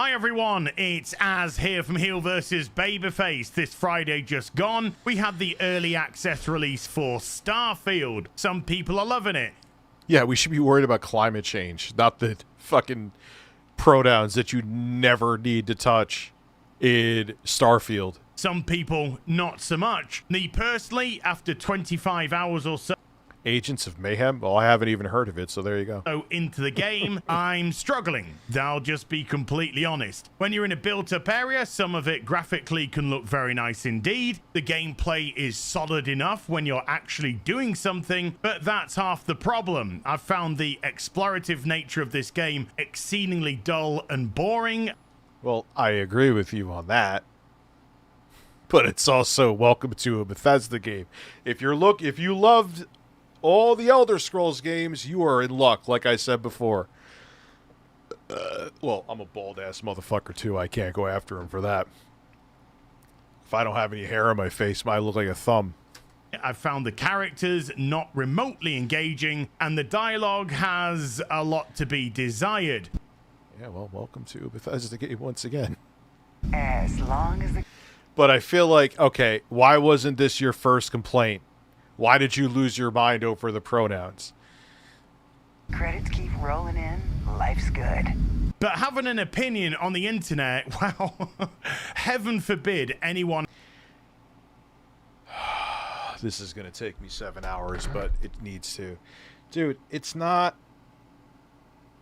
Hi everyone, it's Az here from Heel vs Babyface. This Friday just gone, we had the early access release for Starfield. Some people are loving it. Yeah, we should be worried about climate change, not the fucking pronouns that you never need to touch in Starfield. Some people, not so much. Me personally, after 25 hours or so Agents of Mayhem? Well, I haven't even heard of it, so there you go. into the game, I'm struggling. I'll just be completely honest. When you're in a built-up area, some of it graphically can look very nice indeed. The gameplay is solid enough when you're actually doing something, but that's half the problem. I've found the explorative nature of this game exceedingly dull and boring. Well, I agree with you on that. But it's also welcome to a Bethesda game. If you loved all the Elder Scrolls games, you are in luck, like I said before. Well, I'm a bald-ass motherfucker, too. I can't go after him for that. If I don't have any hair on my face, I look like a thumb. I've found the characters not remotely engaging, and the dialogue has a lot to be desired. Yeah, well, welcome to a Bethesda game once again. As long as the... But I feel like, okay, why wasn't this your first complaint? Why did you lose your mind over the pronouns? credits keep rolling in, life's good. But having an opinion on the internet, well, heaven forbid anyone... This is going to take me 7 hours, but it needs to. Dude, it's not...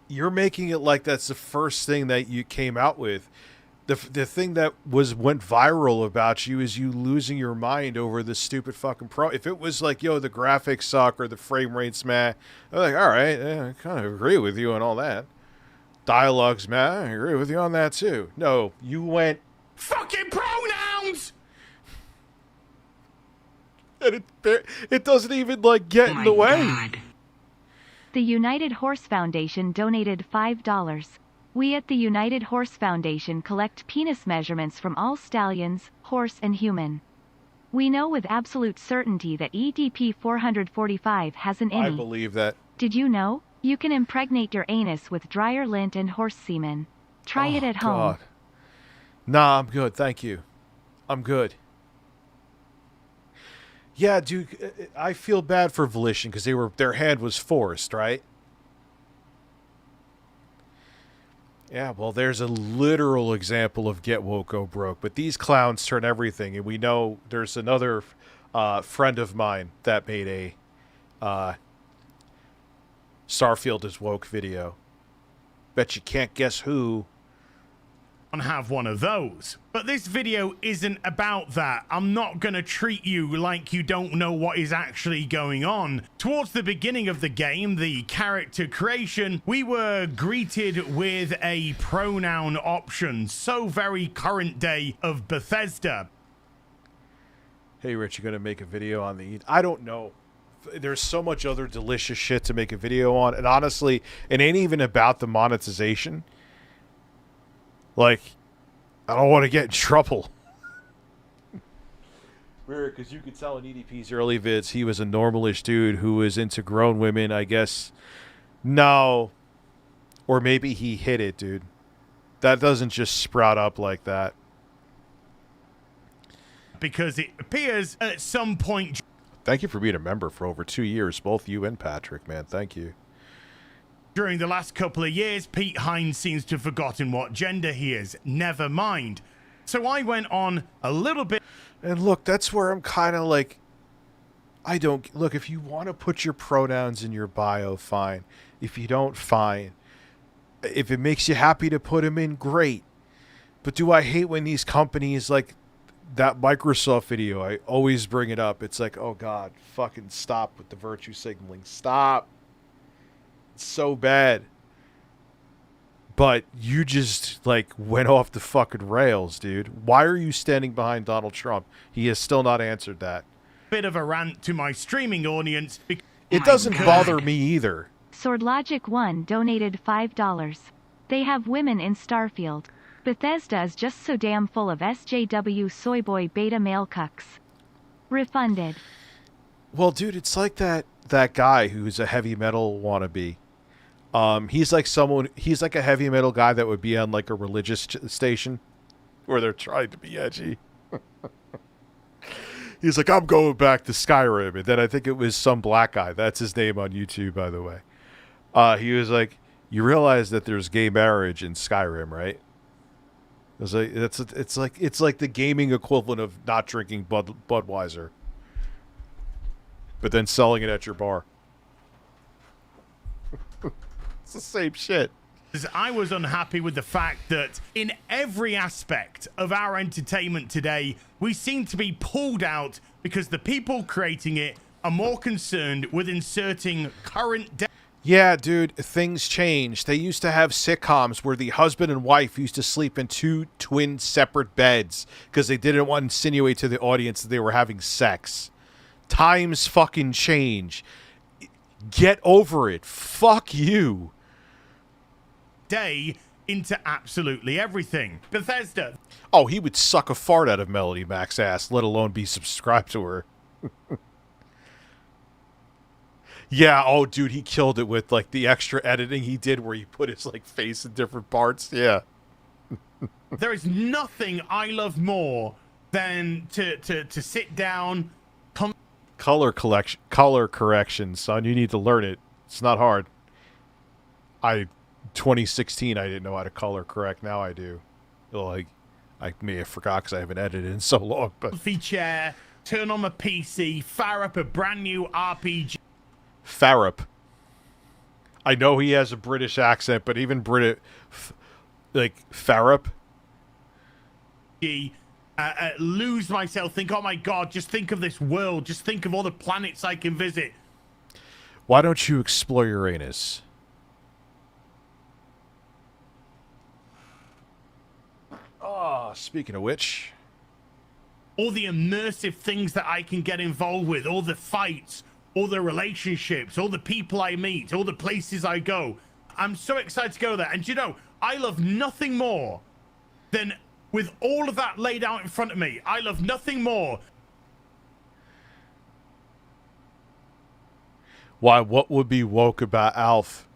You're making it like that's the first thing that you came out with. The thing that went viral about you is you losing your mind over the stupid fucking pro. If it was like, yo, the graphics suck or the frame rate's meh, I'm like, all right, I kind of agree with you on all that. Dialogue's meh, I agree with you on that too. No, you went... Fucking pronouns! And it doesn't even, like, get in the way. God. The United Horse Foundation donated $5. We at the United Horse Foundation collect penis measurements from all stallions, horse and human. We know with absolute certainty that EDP445 has an innie. I believe that. Did you know? You can impregnate your anus with dryer lint and horse semen. Try it at home. God. Nah, I'm good. Thank you. I'm good. Yeah, dude, I feel bad for Volition because their hand was forced, right? Yeah, well, there's a literal example of get woke, go broke. But these clowns turn everything, and we know there's another friend of mine that made a Starfield is woke video. Bet you can't guess who. Have one of those. But this video isn't about that. I'm not gonna treat you like you don't know what is actually going on. Towards the beginning of the game, the character creation, we were greeted with a pronoun option. So very current day of Bethesda. Hey, Rich, you gonna make a video on the... I don't know. There's so much other delicious shit to make a video on. And honestly, it ain't even about the monetization. Like, I don't want to get in trouble. Weird, because you could tell in EDP's early vids, he was a normalish dude who was into grown women, I guess. No. Or maybe he hit it, dude. That doesn't just sprout up like that. Because it appears at some point... Thank you for being a member for over 2 years, both you and Patrick, man. Thank you. During the last couple of years, Pete Hines seems to have forgotten what gender he is. Never mind. So I went on a little bit... And look, that's where I'm kind of like... I don't... Look, if you want to put your pronouns in your bio, fine. If you don't, fine. If it makes you happy to put them in, great. But do I hate when these companies, like that Microsoft video, I always bring it up. It's like, oh God, fucking stop with the virtue signaling. Stop. So bad. But you just like went off the fucking rails, dude. Why are you standing behind Donald Trump? He has still not answered that. Bit of a rant to my streaming audience. It doesn't bother me either. SwordLogic1 donated $5. They have women in Starfield. Bethesda is just so damn full of SJW soyboy beta male cucks. Refunded. Well, dude, it's like that guy who's a heavy metal wannabe. He's like a heavy metal guy that would be on like a religious station where they're trying to be edgy. He's like, I'm going back to Skyrim. And then I think it was some black guy. That's his name on YouTube, by the way. He was like, you realize that there's gay marriage in Skyrim, right? I was like, it's like the gaming equivalent of not drinking Budweiser, but then selling it at your bar. It's the same shit. I was unhappy with the fact that in every aspect of our entertainment today, we seem to be pulled out because the people creating it are more concerned with inserting current... Yeah, dude, things changed. They used to have sitcoms where the husband and wife used to sleep in two twin separate beds because they didn't want to insinuate to the audience that they were having sex. Times fucking change. Get over it. Fuck you. Day into absolutely everything. Bethesda. Oh, he would suck a fart out of Melody Mac's ass, let alone be subscribed to her. Yeah, oh, dude, he killed it with, like, the extra editing he did where he put his, like, face in different parts. Yeah. There is nothing I love more than to sit down... Color correction, son. You need to learn it. It's not hard. 2016, I didn't know how to color correct. Now I do. Like, I may have forgot because I haven't edited in so long. But chair, turn on my PC, fire up a brand new RPG. Farrup. I know he has a British accent, but even British, like Farrup. Lose myself. Think, oh my God, just think of this world. Just think of all the planets I can visit. Why don't you explore Uranus? Oh, speaking of which. All the immersive things that I can get involved with, all the fights, all the relationships, all the people I meet, all the places I go. I'm so excited to go there. And you know, I love nothing more than, with all of that laid out in front of me, I love nothing more. Why, what would be woke about Alf?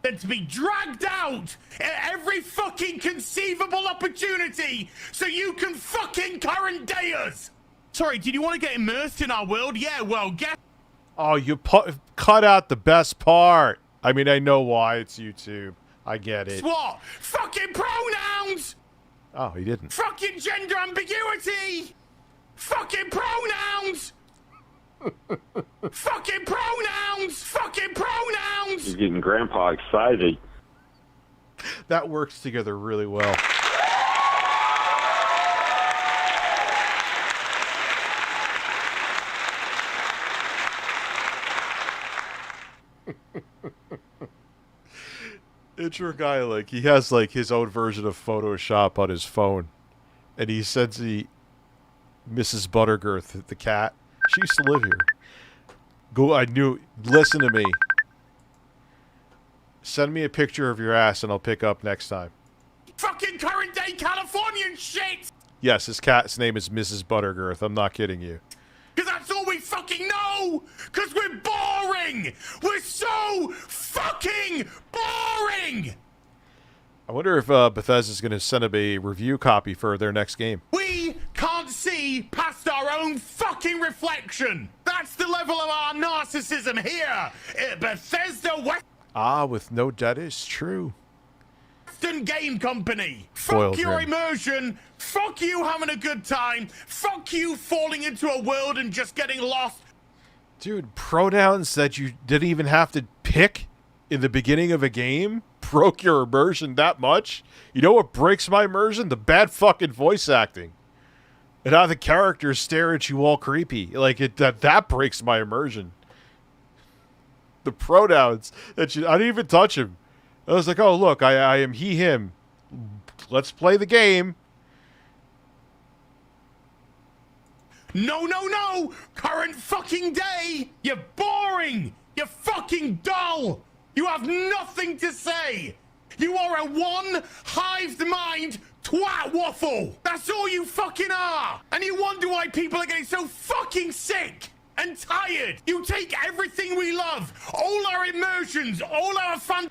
Than to be dragged out at every fucking conceivable opportunity so you can fucking current day us. Sorry, did you want to get immersed in our world? Yeah, well, guess. Oh, you cut out the best part. I mean, I know why, it's YouTube. I get it. What? Fucking pronouns! Oh, he didn't. Fucking gender ambiguity! Fucking pronouns! Fucking pronouns! Fucking pronouns! He's getting Grandpa excited. That works together really well. Intro guy, like, he has, like, his own version of Photoshop on his phone. And he sends the Mrs. Buttergirth, the cat. She used to live here. Listen to me. Send me a picture of your ass and I'll pick up next time. Fucking current day Californian shit! Yes, his cat's name is Mrs. Buttergirth. I'm not kidding you. Because that's all we fucking know! Because we're boring! We're so fucking boring! I wonder if Bethesda's going to send up a review copy for their next game. We can't see past our own fucking reflection! That's the level of our narcissism here at Bethesda West. Ah, with no debt is true. Western Game Company. Spoiled Fuck your him. immersion. Fuck you having a good time. Fuck you falling into a world and just getting lost. Dude, pronouns that you didn't even have to pick in the beginning of a game broke your immersion that much? You know what breaks my immersion? The bad fucking voice acting. And how the characters stare at you all creepy. Like, that breaks my immersion. The pronouns that I didn't even touch him. I was like, oh, look, I am he, him. Let's play the game. No, no, no! Current fucking day! You're boring! You're fucking dull! You have nothing to say! You are a one-hived mind twat waffle! That's all you fucking are! And you wonder why people are getting so fucking sick and tired! You take everything we love, all our immersions, all our fun...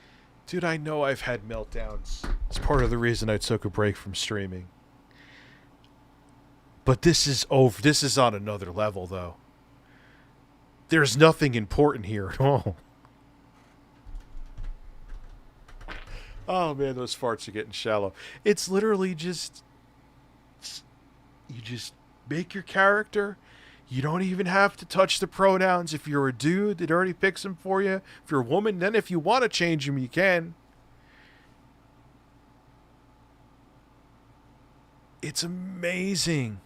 Dude, I know I've had meltdowns. It's part of the reason I took a break from streaming. But this is over. This is on another level, though. There's nothing important here at all. Oh, man, those farts are getting shallow. It's literally just... You just make your character. You don't even have to touch the pronouns. If you're a dude, it already picks them for you. If you're a woman, then if you want to change them, you can. It's amazing.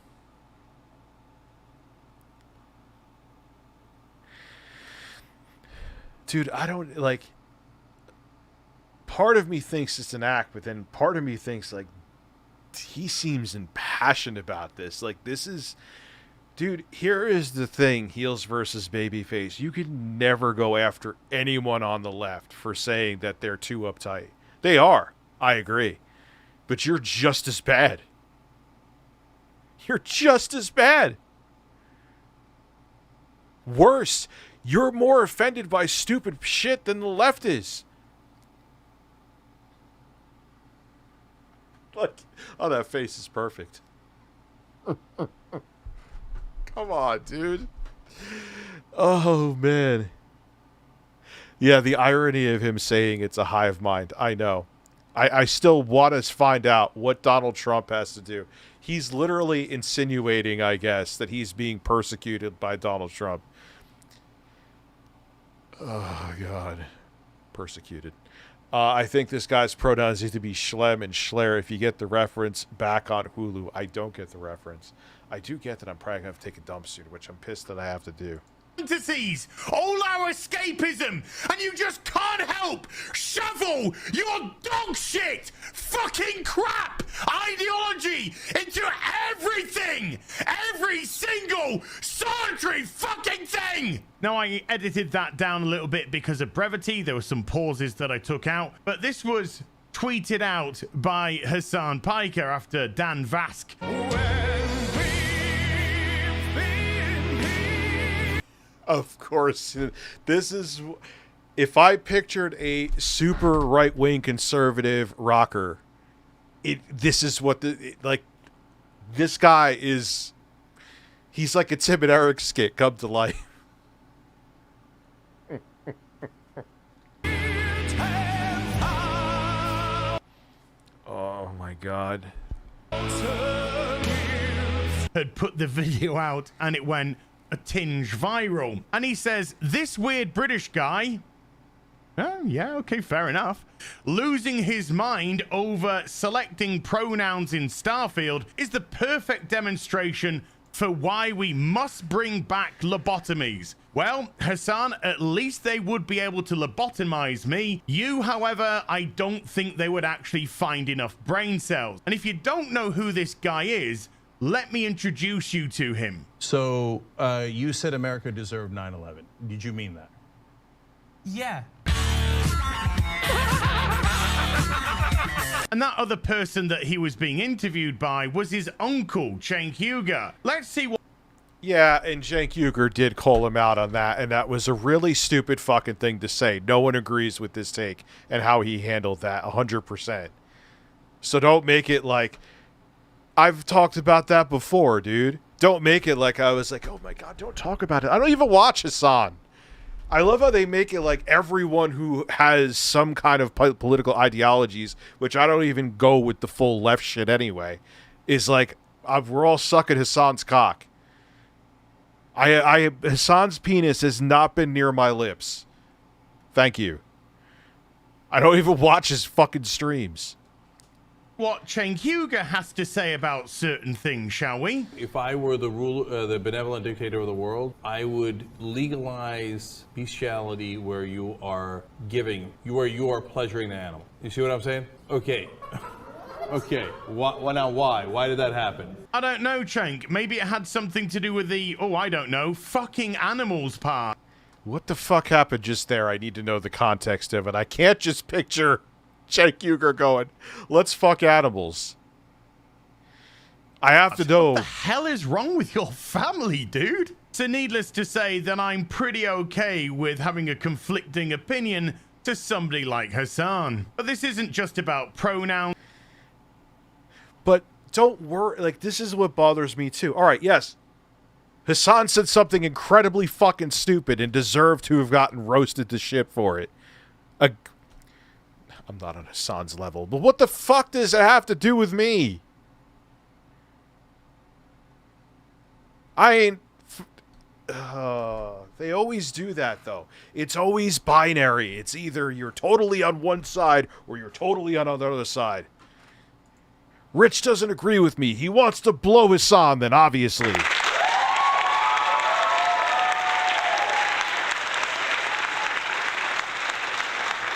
Dude, I don't, like... Part of me thinks it's an act, but then part of me thinks, like, he seems impassioned about this. Like, this is... Dude, here is the thing, heels versus babyface. You can never go after anyone on the left for saying that they're too uptight. They are. I agree. But you're just as bad. You're just as bad. Worse, you're more offended by stupid shit than the left is. Like, oh, that face is perfect. Come on, dude. Oh, man. Yeah, the irony of him saying it's a hive mind. I know. I still want to find out what Donald Trump has to do. He's literally insinuating, I guess, that he's being persecuted by Donald Trump. Oh, God. Persecuted. I think this guy's pronouns need to be Schlem and Schler. If you get the reference, back on Hulu. I don't get the reference. I do get that I'm probably going to have to take a dump soon, which I'm pissed that I have to do. fantasies, all our escapism, and you just can't help shovel your dog shit, fucking crap ideology into everything, every single solitary fucking thing. Now, I edited that down a little bit because of brevity. There were some pauses that I took out, but this was tweeted out by Hasan Piker after Dan Vask. Of course, this is, if I pictured a super right-wing conservative rocker, this is what this guy is. He's like a Tim and Eric skit come to life. Oh my God. Had put the video out and it went a tinge viral. And he says, this weird British guy, oh yeah, okay, fair enough, losing his mind over selecting pronouns in Starfield is the perfect demonstration for why we must bring back lobotomies. Well, Hasan, at least they would be able to lobotomize me. You, however, I don't think they would actually find enough brain cells. And if you don't know who this guy is, let me introduce you to him. So, you said America deserved 9/11. Did you mean that? Yeah. And that other person that he was being interviewed by was his uncle, Cenk Uygur. Let's see what... Yeah, and Cenk Uygur did call him out on that, and that was a really stupid fucking thing to say. No one agrees with this take and how he handled that 100%. So don't make it like... I've talked about that before, dude. Don't make it like I was like, oh my God, don't talk about it. I don't even watch Hasan. I love how they make it like everyone who has some kind of political ideologies, which I don't even go with the full left shit anyway, is like, we're all sucking Hasan's cock. Hasan's penis has not been near my lips. Thank you. I don't even watch his fucking streams. What Cenk Uygur has to say about certain things, shall we? If I were the benevolent dictator of the world, I would legalize bestiality where you are giving, where you are pleasuring the animal. You see what I'm saying? Okay. Okay. Now why? Why did that happen? I don't know, Cenk. Maybe it had something to do with the, oh, I don't know, fucking animals part. What the fuck happened just there? I need to know the context of it. I can't just picture Cenk Uygur going, let's fuck animals. I have to know. What the hell is wrong with your family, dude? So needless to say that I'm pretty okay with having a conflicting opinion to somebody like Hasan. But this isn't just about pronouns. But don't worry, like, this is what bothers me too. All right, yes. Hasan said something incredibly fucking stupid and deserved to have gotten roasted to shit for it. I'm not on Hasan's level, but what the fuck does it have to do with me? I ain't... they always do that, though. It's always binary. It's either you're totally on one side or you're totally on the other side. Rich doesn't agree with me. He wants to blow Hasan, then, obviously.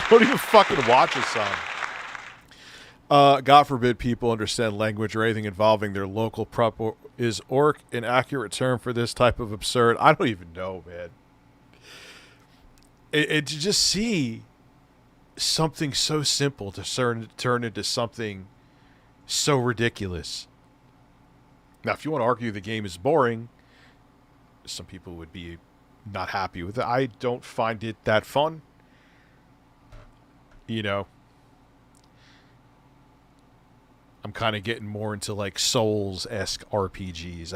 Don't even fucking watch Hasan. God forbid people understand language or anything involving their local prep. Is orc an accurate term for this type of absurd? I don't even know, man. To just see something so simple to turn into something so ridiculous. Now, if you want to argue the game is boring, some people would be not happy with it. I don't find it that fun. You know, I'm kind of getting more into like Souls-esque RPGs.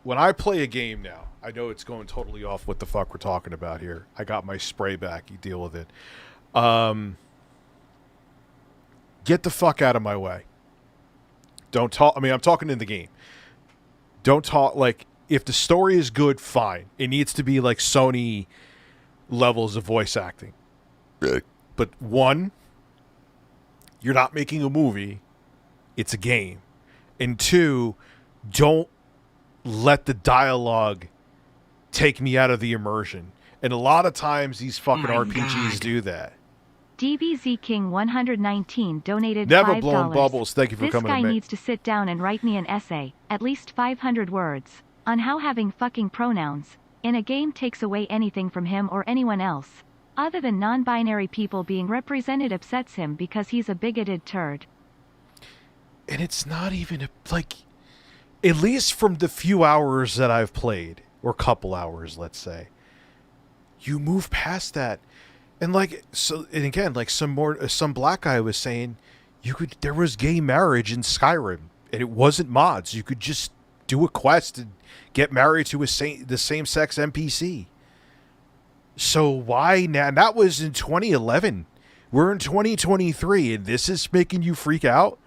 When I play a game now, I know it's going totally off what the fuck we're talking about here. I got my spray back. You deal with it. Get the fuck out of my way. Don't talk. I mean, I'm talking in the game. Don't talk. Like, if the story is good, fine. It needs to be like Sony levels of voice acting. But one, you're not making a movie. It's a game. And two, don't let the dialogue take me out of the immersion. And a lot of times these fucking RPGs do that. DBZ King 119 donated Never $5. blown bubbles. Thank you for coming. This guy needs to sit down and write me an essay, at least 500 words, on how having fucking pronouns in a game takes away anything from him or anyone else, other than non-binary people being represented upsets him because he's a bigoted turd. And it's not even like, at least from the few hours that I've played, or couple hours, let's say, you move past that. And like, so, and again, like some black guy was saying, there was gay marriage in Skyrim, and it wasn't mods. You could just do a quest and get married to the same-sex NPC. So why now? And that was in 2011. We're in 2023, and this is making you freak out?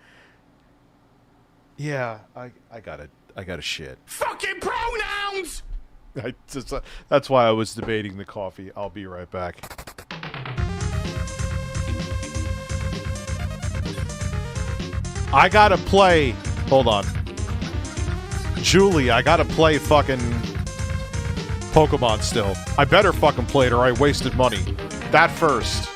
Yeah, I got it. I got a shit. Fucking pronouns! That's why I was debating the coffee. I'll be right back. I gotta play. Hold on. Julie, I gotta play fucking Pokemon still. I better fucking play it or I wasted money. That first.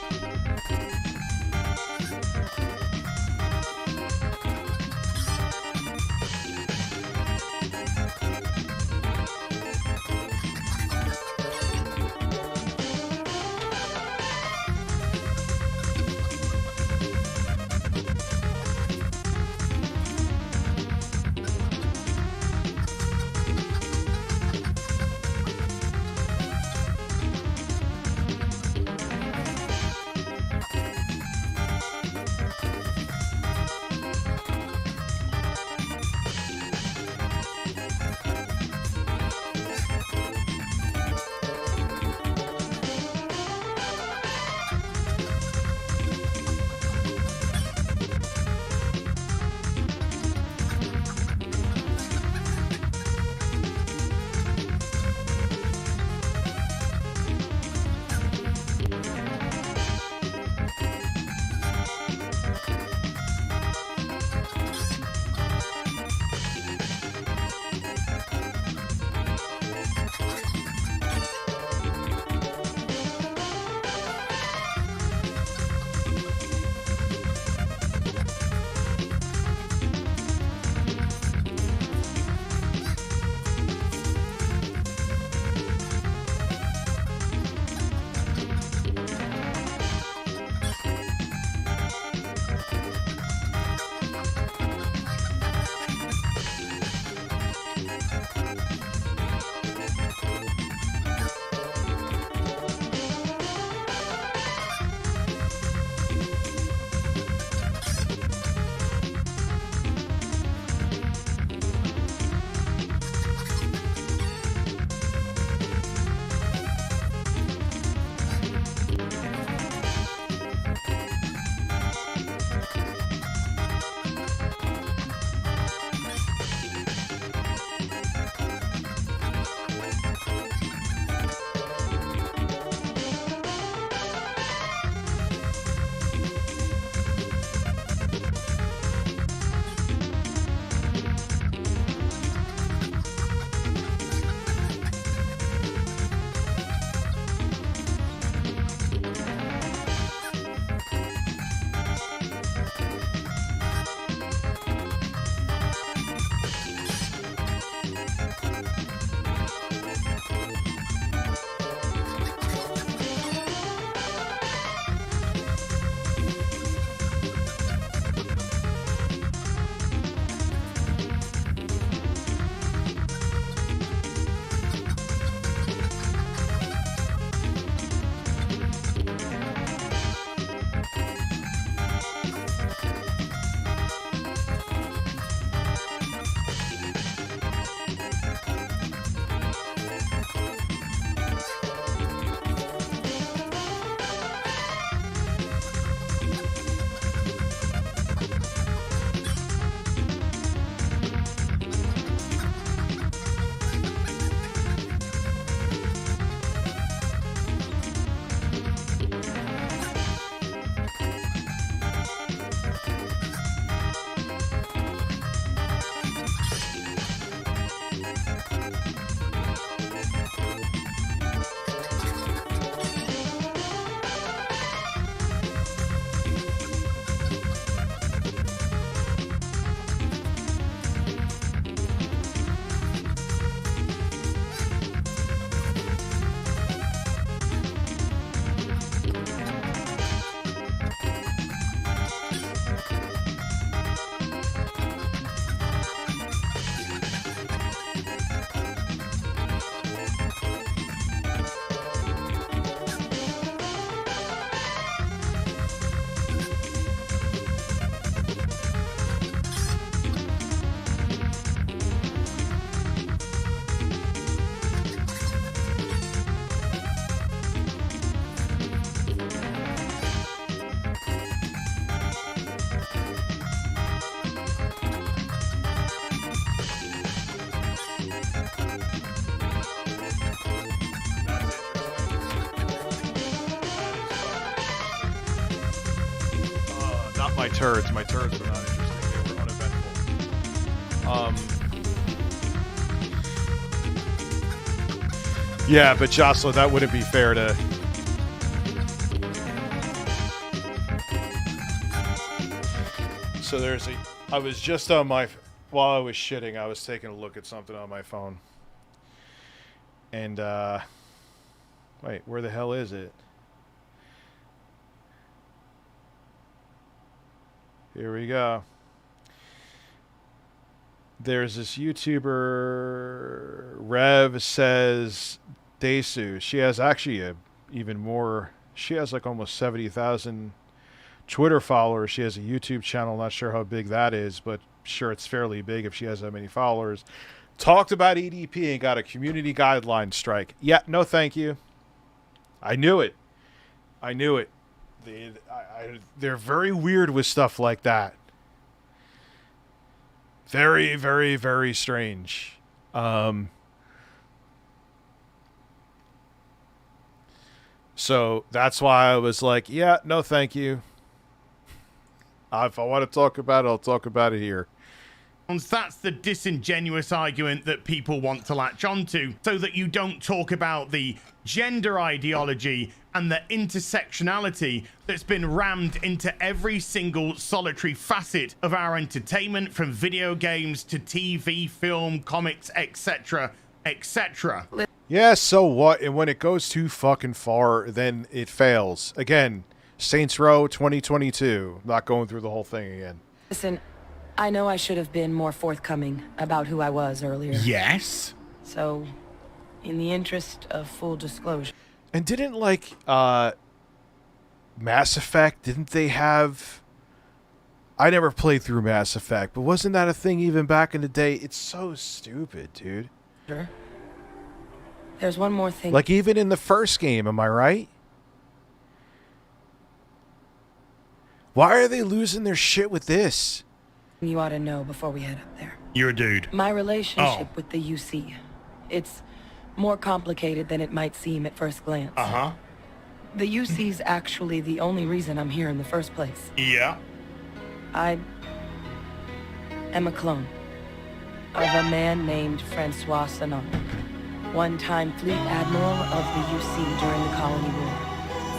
Not my turds. My turds were not interesting. They were uneventful. Yeah, but Jocelyn, that wouldn't be fair to... So there's a... I was just on my... While I was shitting, I was taking a look at something on my phone. And, wait, where the hell is it? Here we go. There's this YouTuber, Rev says Desu. She has actually a even more. She has like almost 70,000 Twitter followers. She has a YouTube channel. Not sure how big that is, but sure it's fairly big if she has that many followers. Talked about EDP and got a community guideline strike. Yeah, no thank you. I knew it. I knew it. They're very weird with stuff like that. Very, very, very strange. So that's why I was like, yeah, no thank you. If I want to talk about it, I'll talk about it here. That's the disingenuous argument that people want to latch onto, so that you don't talk about the gender ideology and the intersectionality that's been rammed into every single solitary facet of our entertainment, from video games to TV, film, comics, etc., etc. Yeah, so what? And when it goes too fucking far, then it fails. Again, Saints Row 2022. Not going through the whole thing again. Listen, I know I should have been more forthcoming about who I was earlier. Yes. So, in the interest of full disclosure. And didn't, like, Mass Effect, didn't they have... I never played through Mass Effect, but wasn't that a thing even back in the day? It's so stupid, dude. Sure. There's one more thing. Like, even in the first game, am I right? Why are they losing their shit with this? You ought to know before we head up there. You're a dude. My relationship with the UC. It's more complicated than it might seem at first glance. Uh-huh. The UC's actually the only reason I'm here in the first place. Yeah. I am a clone of a man named Francois Sanon, one-time fleet admiral of the UC during the Colony War,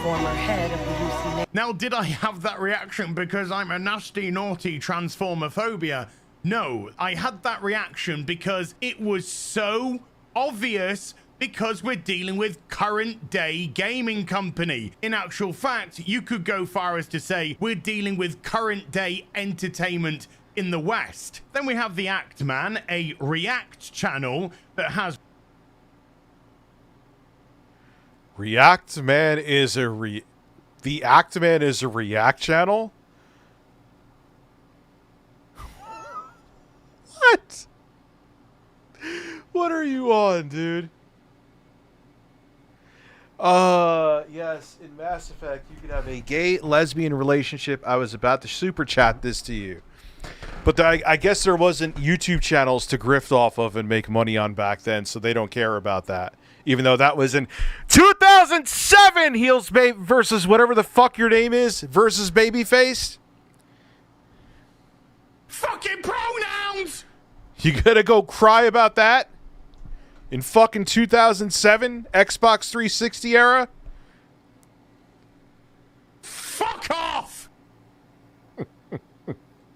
former head of the UC... Now, did I have that reaction because I'm a nasty, naughty transformophobia? No, I had that reaction because it was so obvious, because we're dealing with current day gaming company. In actual fact, you could go far as to say we're dealing with current day entertainment in the West. Then we have the Act Man, a React channel that has... React Man is a The Act Man is a React channel? What? What are you on, dude? Yes, in Mass Effect, you could have a gay lesbian relationship. I was about to super chat this to you. But I guess there wasn't YouTube channels to grift off of and make money on back then, so they don't care about that. Even though that was in 2007, Heels versus whatever the fuck your name is, versus Babyface. Fucking pronouns! You gotta go cry about that? In fucking 2007, Xbox 360 era? Fuck off!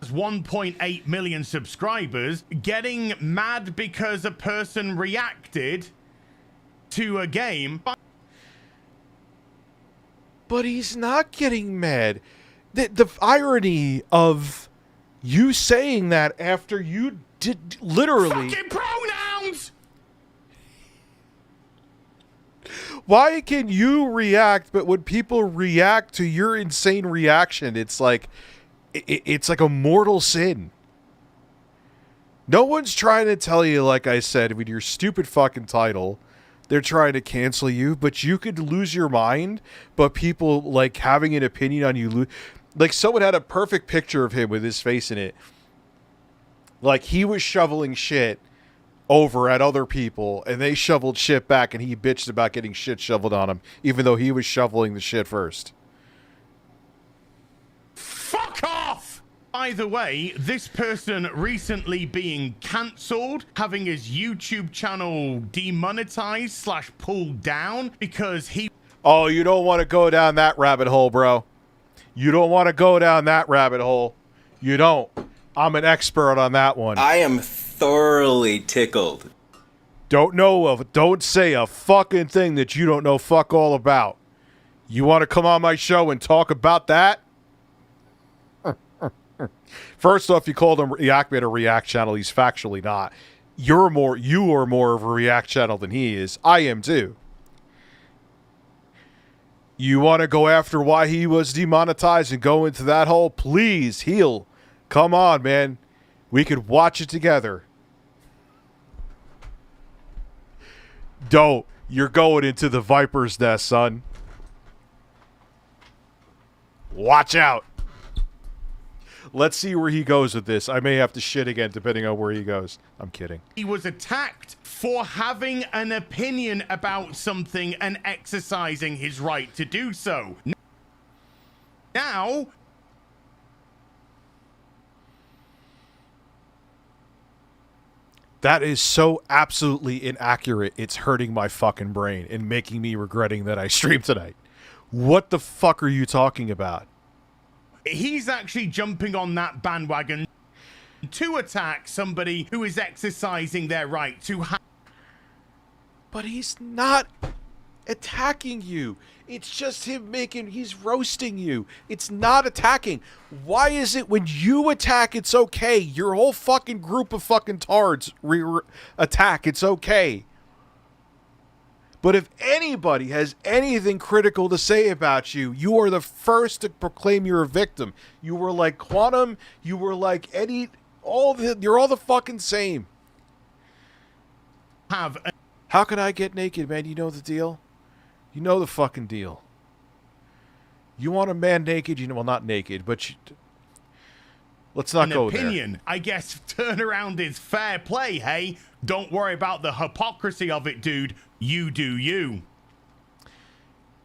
1.8 million subscribers, getting mad because a person reacted to a game. But he's not getting mad. The irony of you saying that after you did literally... Fucking pronouns! Why can you react, but when people react to your insane reaction, it's like a mortal sin. No one's trying to tell you, like I said, with your stupid fucking title, they're trying to cancel you, but you could lose your mind, but people, like, having an opinion on you, like, someone had a perfect picture of him with his face in it. Like, he was shoveling shit over at other people, and they shoveled shit back, and he bitched about getting shit shoveled on him, even though he was shoveling the shit first. Fuck off! Either way, this person recently being cancelled, having his YouTube channel demonetized / pulled down because he... Oh, you don't want to go down that rabbit hole, bro. You don't want to go down that rabbit hole. You don't. I'm an expert on that one. I am thoroughly tickled. Don't say a fucking thing that you don't know fuck all about. You want to come on my show and talk about that? First off, you called him React a React channel. He's factually not. You are more of a React channel than he is. I am too. You want to go after why he was demonetized and go into that hole? Please, heal. Come on, man. We could watch it together. Don't. You're going into the viper's nest, son. Watch out. Let's see where he goes with this. I may have to shit again depending on where he goes. I'm kidding. He was attacked for having an opinion about something and exercising his right to do so. Now... That is so absolutely inaccurate. It's hurting my fucking brain and making me regretting that I streamed tonight. What the fuck are you talking about? He's actually jumping on that bandwagon to attack somebody who is exercising their right to have... But he's not attacking you. It's just him he's roasting you. It's not attacking. Why is it when you attack, it's okay? Your whole fucking group of fucking tards attack, it's okay. But if anybody has anything critical to say about you, you are the first to proclaim you're a victim. You were like Quantum, you were like Eddie, you're all the fucking same. How can I get naked, man? You know the deal? You know the fucking deal. You want a man naked, well, not naked, but let's not go there. Opinion. I guess turnaround is fair play, hey? Don't worry about the hypocrisy of it, dude. You do you.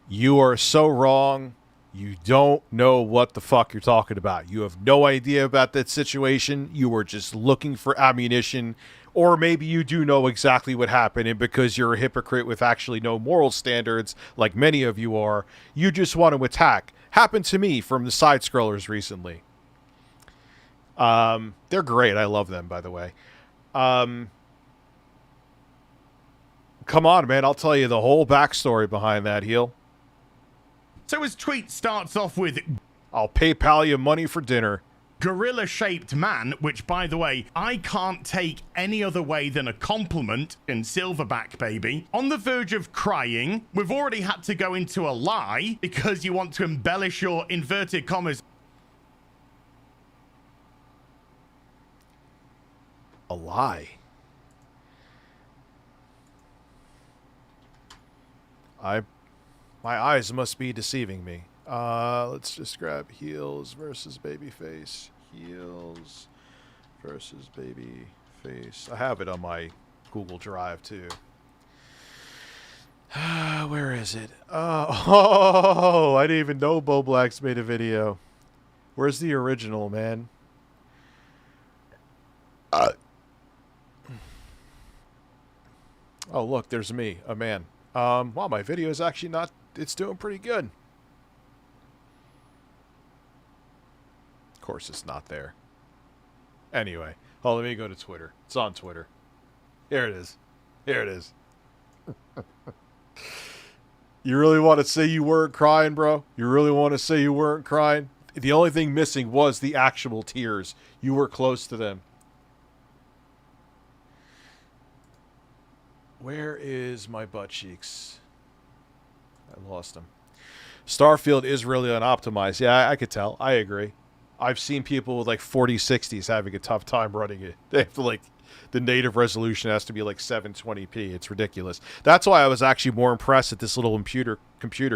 You are so wrong. You don't know what the fuck you're talking about. You have no idea about that situation. You were just looking for ammunition. Or maybe you do know exactly what happened, and because you're a hypocrite with actually no moral standards, like many of you are, you just want to attack. Happened to me from the side-scrollers recently. They're great. I love them, by the way. Come on, man. I'll tell you the whole backstory behind that, heel. So his tweet starts off with... I'll PayPal you money for dinner. Gorilla-shaped man, which, by the way, I can't take any other way than a compliment in Silverback, baby. On the verge of crying, we've already had to go into a lie because you want to embellish your inverted commas. A lie? My eyes must be deceiving me. Let's just grab heels versus Babyface. Heels versus Babyface. I have it on my Google Drive, too. Where is it? Oh, I didn't even know Bo Black's made a video. Where's the original, man? Oh, look, there's me, a man. Wow, my video is actually not... It's doing pretty good. Of course it's not there. Anyway, let me go to Twitter. It's on Twitter. Here it is. Here it is. You really want to say you weren't crying, bro? You really want to say you weren't crying? The only thing missing was the actual tears. You were close to them. Where is my butt cheeks? I lost them. Starfield is really unoptimized. Yeah, I could tell. I agree. I've seen people with like 4060s having a tough time running it. They have to like, the native resolution has to be like 720p. It's ridiculous. That's why I was actually more impressed that this little computer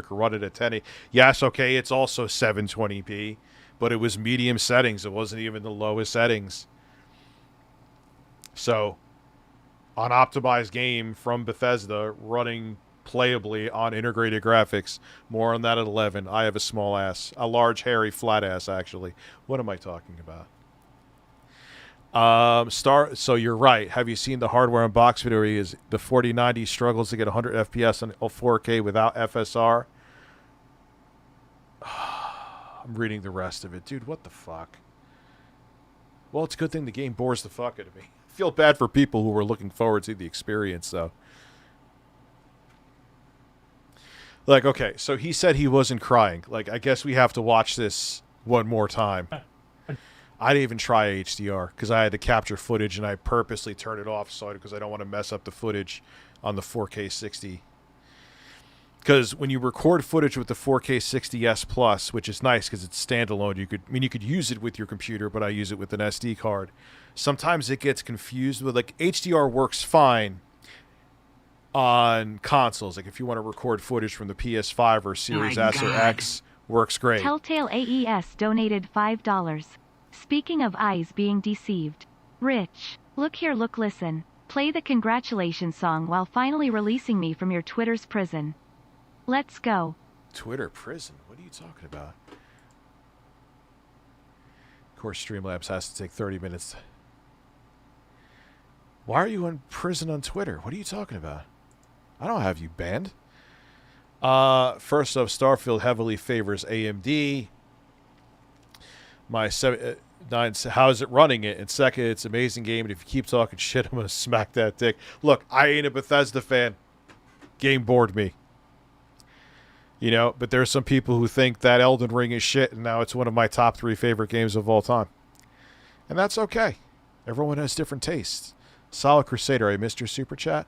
could run it at 1080. Yes, okay, it's also 720p, but it was medium settings. It wasn't even the lowest settings. So, on optimized game from Bethesda running playably on integrated graphics. More on that at 11. I have a small ass. A large, hairy, flat ass, actually. What am I talking about? So you're right. Have you seen the hardware unbox video where the 4090 struggles to get 100 FPS on 4K without FSR? I'm reading the rest of it. Dude, what the fuck? Well, it's a good thing the game bores the fuck out of me. I feel bad for people who were looking forward to the experience, though. Like, okay, so he said he wasn't crying. Like, I guess we have to watch this one more time. I didn't even try HDR because I had to capture footage, and I purposely turned it off because I don't want to mess up the footage on the 4K 60. Because when you record footage with the 4K 60S Plus, which is nice because it's standalone, you could use it with your computer, but I use it with an SD card. Sometimes it gets confused with, like, HDR works fine on consoles. Like, if you want to record footage from the PS5 or Series S or X, works great. Telltale AES donated $5. Speaking of eyes being deceived. Rich, look here, look, listen. Play the congratulations song while finally releasing me from your Twitter's prison. Let's go. Twitter prison? What are you talking about? Of course, StreamLabs has to take 30 minutes. Why are you in prison on Twitter? What are you talking about? I don't have you banned. First off, Starfield heavily favors AMD. My 9, how is it running it? And second, it's an amazing game, and if you keep talking shit, I'm going to smack that dick. Look, I ain't a Bethesda fan. Game bored me. You know, but there's some people who think that Elden Ring is shit, and now it's one of my top 3 favorite games of all time. And that's okay. Everyone has different tastes. Solid Crusader, I missed your super chat.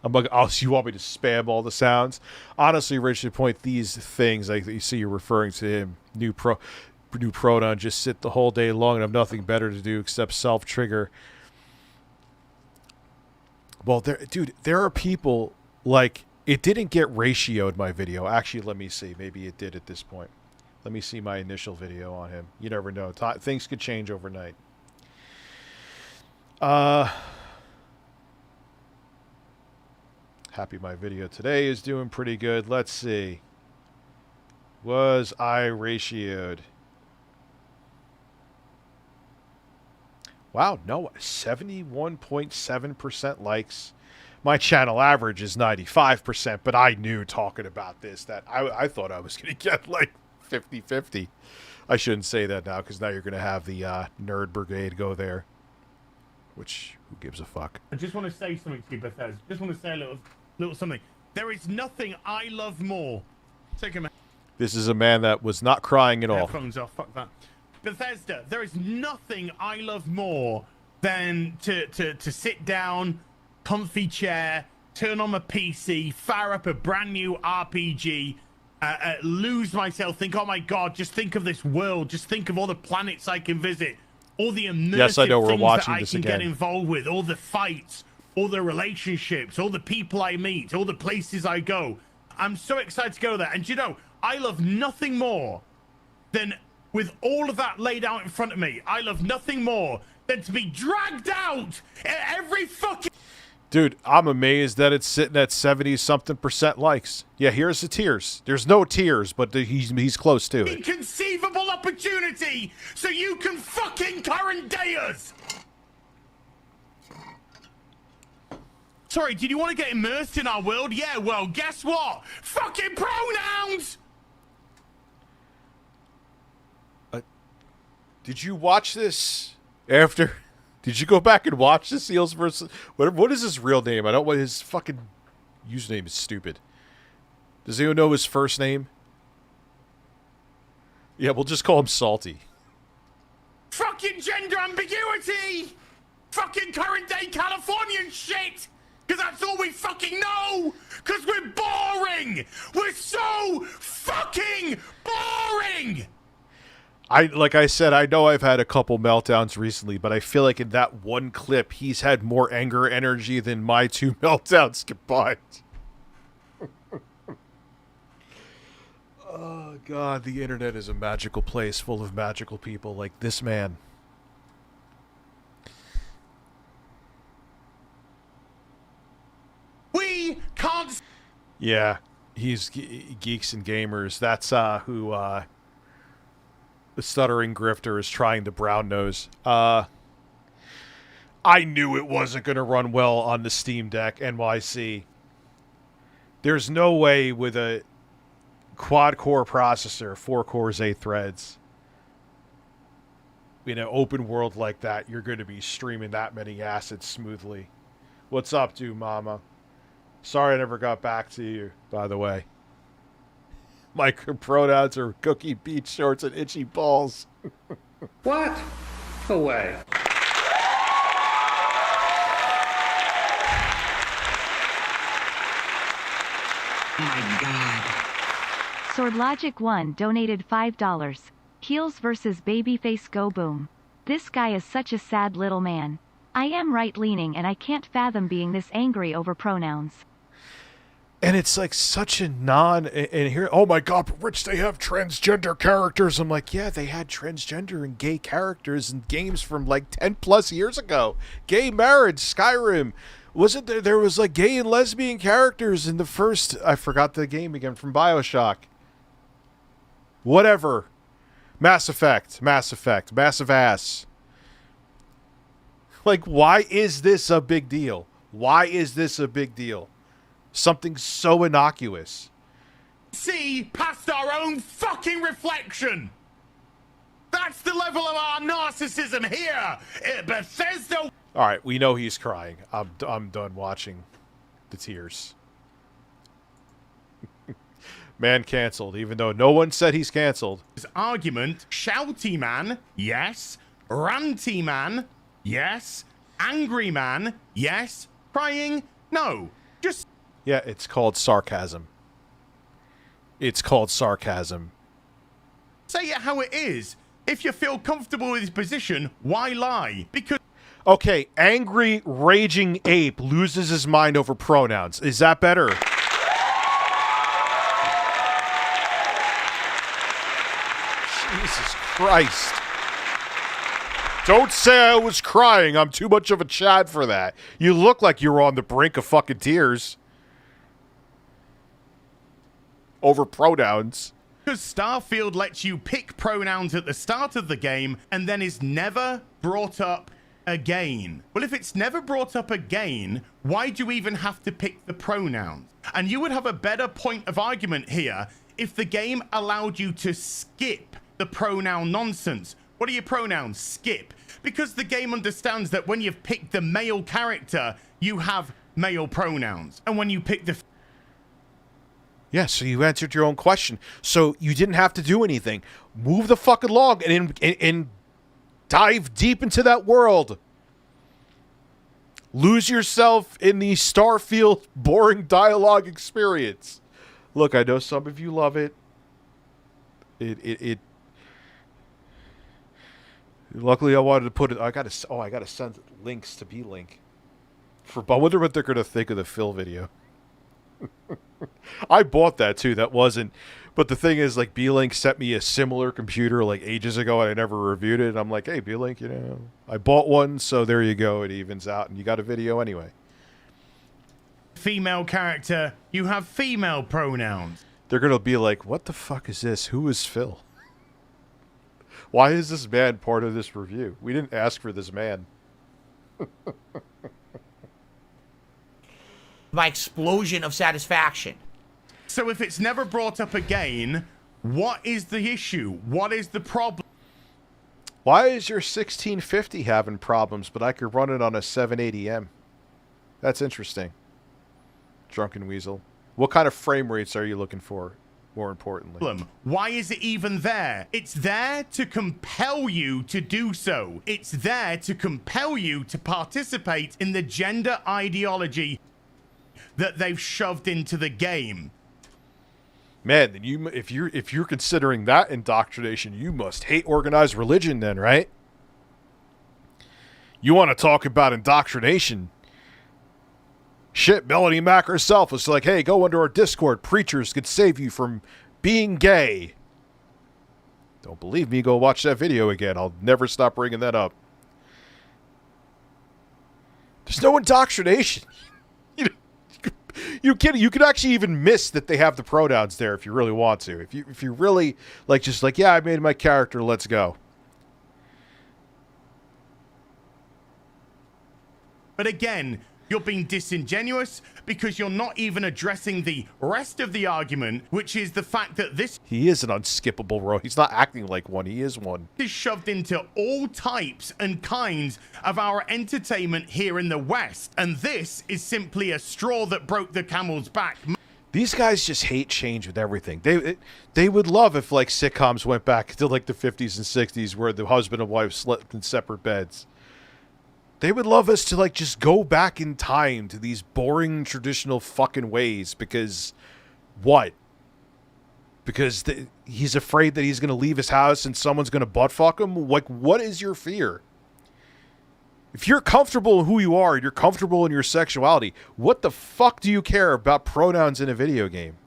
I'm like, oh, so you want me to spam all the sounds? Honestly, Rich, to point these things, like you see you're referring to him, new proton, just sit the whole day long and have nothing better to do except self-trigger. Well, there are people, like, it didn't get ratioed, my video. Actually, let me see. Maybe it did at this point. Let me see my initial video on him. You never know. Things could change overnight. Happy my video today is doing pretty good. Let's see. Was I ratioed? Wow, no, 71.7% likes. My channel average is 95%, but I knew talking about this that I thought I was going to get like 50-50. I shouldn't say that now because now you're going to have the nerd brigade go there. Which, who gives a fuck? I just want to say something to you, Bethesda. Just want to say a little something. There is nothing I love more. Take a minute. This is a man that was not crying at all. Headphones off. Fuck that. Bethesda, there is nothing I love more than to sit down, comfy chair, turn on my PC, fire up a brand new RPG, lose myself, think, oh my god, just think of this world, just think of all the planets I can visit, all the immersive things that I can get involved with, all the fights, all the relationships, all the people I meet, all the places I go. I'm so excited to go there. And you know, I love nothing more than, with all of that laid out in front of me, I love nothing more than to be dragged out every fucking... Dude, I'm amazed that it's sitting at 70-something% likes. Yeah, here's the tears. There's no tears, but he's close to it. Inconceivable opportunity so you can fucking current day us. Sorry, did you want to get immersed in our world? Yeah, well, guess what? Fucking pronouns! Did you watch this after? Did you go back and watch this Eels versus... What is his real name? I don't want his fucking username is stupid. Does anyone know his first name? Yeah, we'll just call him Salty. Fucking gender ambiguity! Fucking current day Californian shit! Because that's all we fucking know! Because we're boring! We're so fucking boring! Like I said, I know I've had a couple meltdowns recently, but I feel like in that one clip, he's had more anger energy than my 2 meltdowns combined. Oh, God, the internet is a magical place full of magical people like this man. We can't... Yeah, he's Geeks and Gamers. That's who the stuttering grifter is trying to brown nose. I knew it wasn't going to run well on the Steam Deck, NYC. There's no way with a quad-core processor, 4 cores, 8 threads, in an open world like that, you're going to be streaming that many assets smoothly. What's up, dude, mama? Sorry I never got back to you, by the way. My pronouns are cookie beach shorts and itchy balls. What? No way. My God. Sword Logic 1 donated $5. Heels versus Babyface go boom. This guy is such a sad little man. I am right-leaning and I can't fathom being this angry over pronouns. And it's like such a and here, oh my God, but Rich, they have transgender characters. I'm like, yeah, they had transgender and gay characters in games from like 10 plus years ago. Gay marriage, Skyrim. Wasn't there was like gay and lesbian characters in the first, I forgot the game again, from BioShock. Whatever. Mass Effect, Massive Ass. Like, why is this a big deal? Why is this a big deal? Something so innocuous. See past our own fucking reflection. That's the level of our narcissism here at Bethesda. All right, we know he's crying. I'm done watching the tears. Man canceled, even though no one said he's canceled. His argument, shouty man, yes. Ranty man, yes. Angry man, yes. Crying, no. Just... Yeah, it's called sarcasm. It's called sarcasm. Say it how it is. If you feel comfortable with his position, why lie? Because... Okay, angry, raging ape loses his mind over pronouns. Is that better? Jesus Christ. Don't say I was crying. I'm too much of a Chad for that. You look like you were on the brink of fucking tears. Over pronouns. Because Starfield lets you pick pronouns at the start of the game and then is never brought up again. Well, if it's never brought up again, why do you even have to pick the pronouns? And you would have a better point of argument here if the game allowed you to skip the pronoun nonsense. What are your pronouns? Skip. Because the game understands that when you've picked the male character, you have male pronouns. And when you pick the... Yeah, so you answered your own question. So you didn't have to do anything. Move the fucking log and dive deep into that world. Lose yourself in the Starfield boring dialogue experience. Look, I know some of you love it. Luckily, I wanted to put it. I gotta send links to B-Link. I wonder what they're gonna think of the Phil video. I bought that too. That wasn't. But the thing is, like, B-Link sent me a similar computer like ages ago, and I never reviewed it. And I'm like, hey, B-Link, you know, I bought one, so there you go. It evens out, and you got a video anyway. Female character, you have female pronouns. They're gonna be like, what the fuck is this? Who is Phil? Why is this man part of this review? We didn't ask for this man. My explosion of satisfaction. So if it's never brought up again, what is the issue? What is the problem? Why is your 1650 having problems, but I could run it on a 780M? That's interesting. Drunken Weasel. What kind of frame rates are you looking for, more importantly? Why is it even there? It's there to compel you to do so. It's there to compel you to participate in the gender ideology that they've shoved into the game. Man, then if you're considering that indoctrination, you must hate organized religion then, right? You want to talk about indoctrination? Shit, Melanie Mack herself was like, hey, go into our Discord. Preachers could save you from being gay. Don't believe me? Go watch that video again. I'll never stop bringing that up. There's no indoctrination. You could actually even miss that they have the pronouns there if you really want to. If you really just yeah, I made my character, let's go. But again, you're being disingenuous because you're not even addressing the rest of the argument, which is the fact that this He is an unskippable role. He's not acting like one. He is one. is shoved into all types and kinds of our entertainment here in the West. And this is simply a straw that broke the camel's back. These guys just hate change with everything. They would love if sitcoms went back to the 50s and 60s where the husband and wife slept in separate beds. They would love us to just go back in time to these boring traditional fucking ways because what? Because he's afraid that he's going to leave his house and someone's going to butt fuck him? What is your fear? If you're comfortable in who you are, you're comfortable in your sexuality, what the fuck do you care about pronouns in a video game?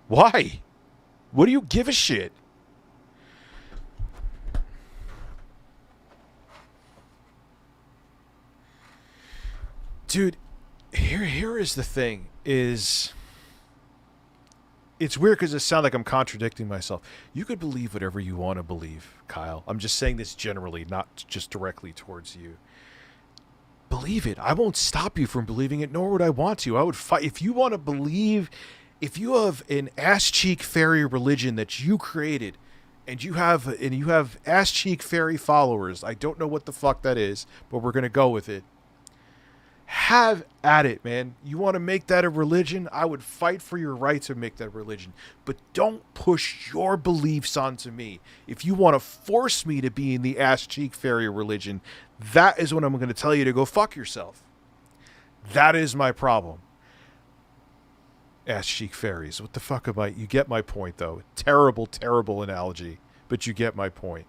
Why? What do you give a shit? Dude, here is the thing, is it's weird because it sounds like I'm contradicting myself. You could believe whatever you want to believe, Kyle. I'm just saying this generally, not just directly towards you. Believe it. I won't stop you from believing it, nor would I want to. I would fight. If you want to believe, if you have an ass-cheek fairy religion that you created, and you have ass-cheek fairy followers, I don't know what the fuck that is, but we're going to go with it. Have at it, man. You want to make that a religion? I would fight for your right to make that religion. But don't push your beliefs onto me. If you want to force me to be in the ass-cheek fairy religion, that is when I'm going to tell you to go fuck yourself. That is my problem. Ass-cheek fairies. What the fuck am I? You get my point, though. Terrible, terrible analogy. But you get my point.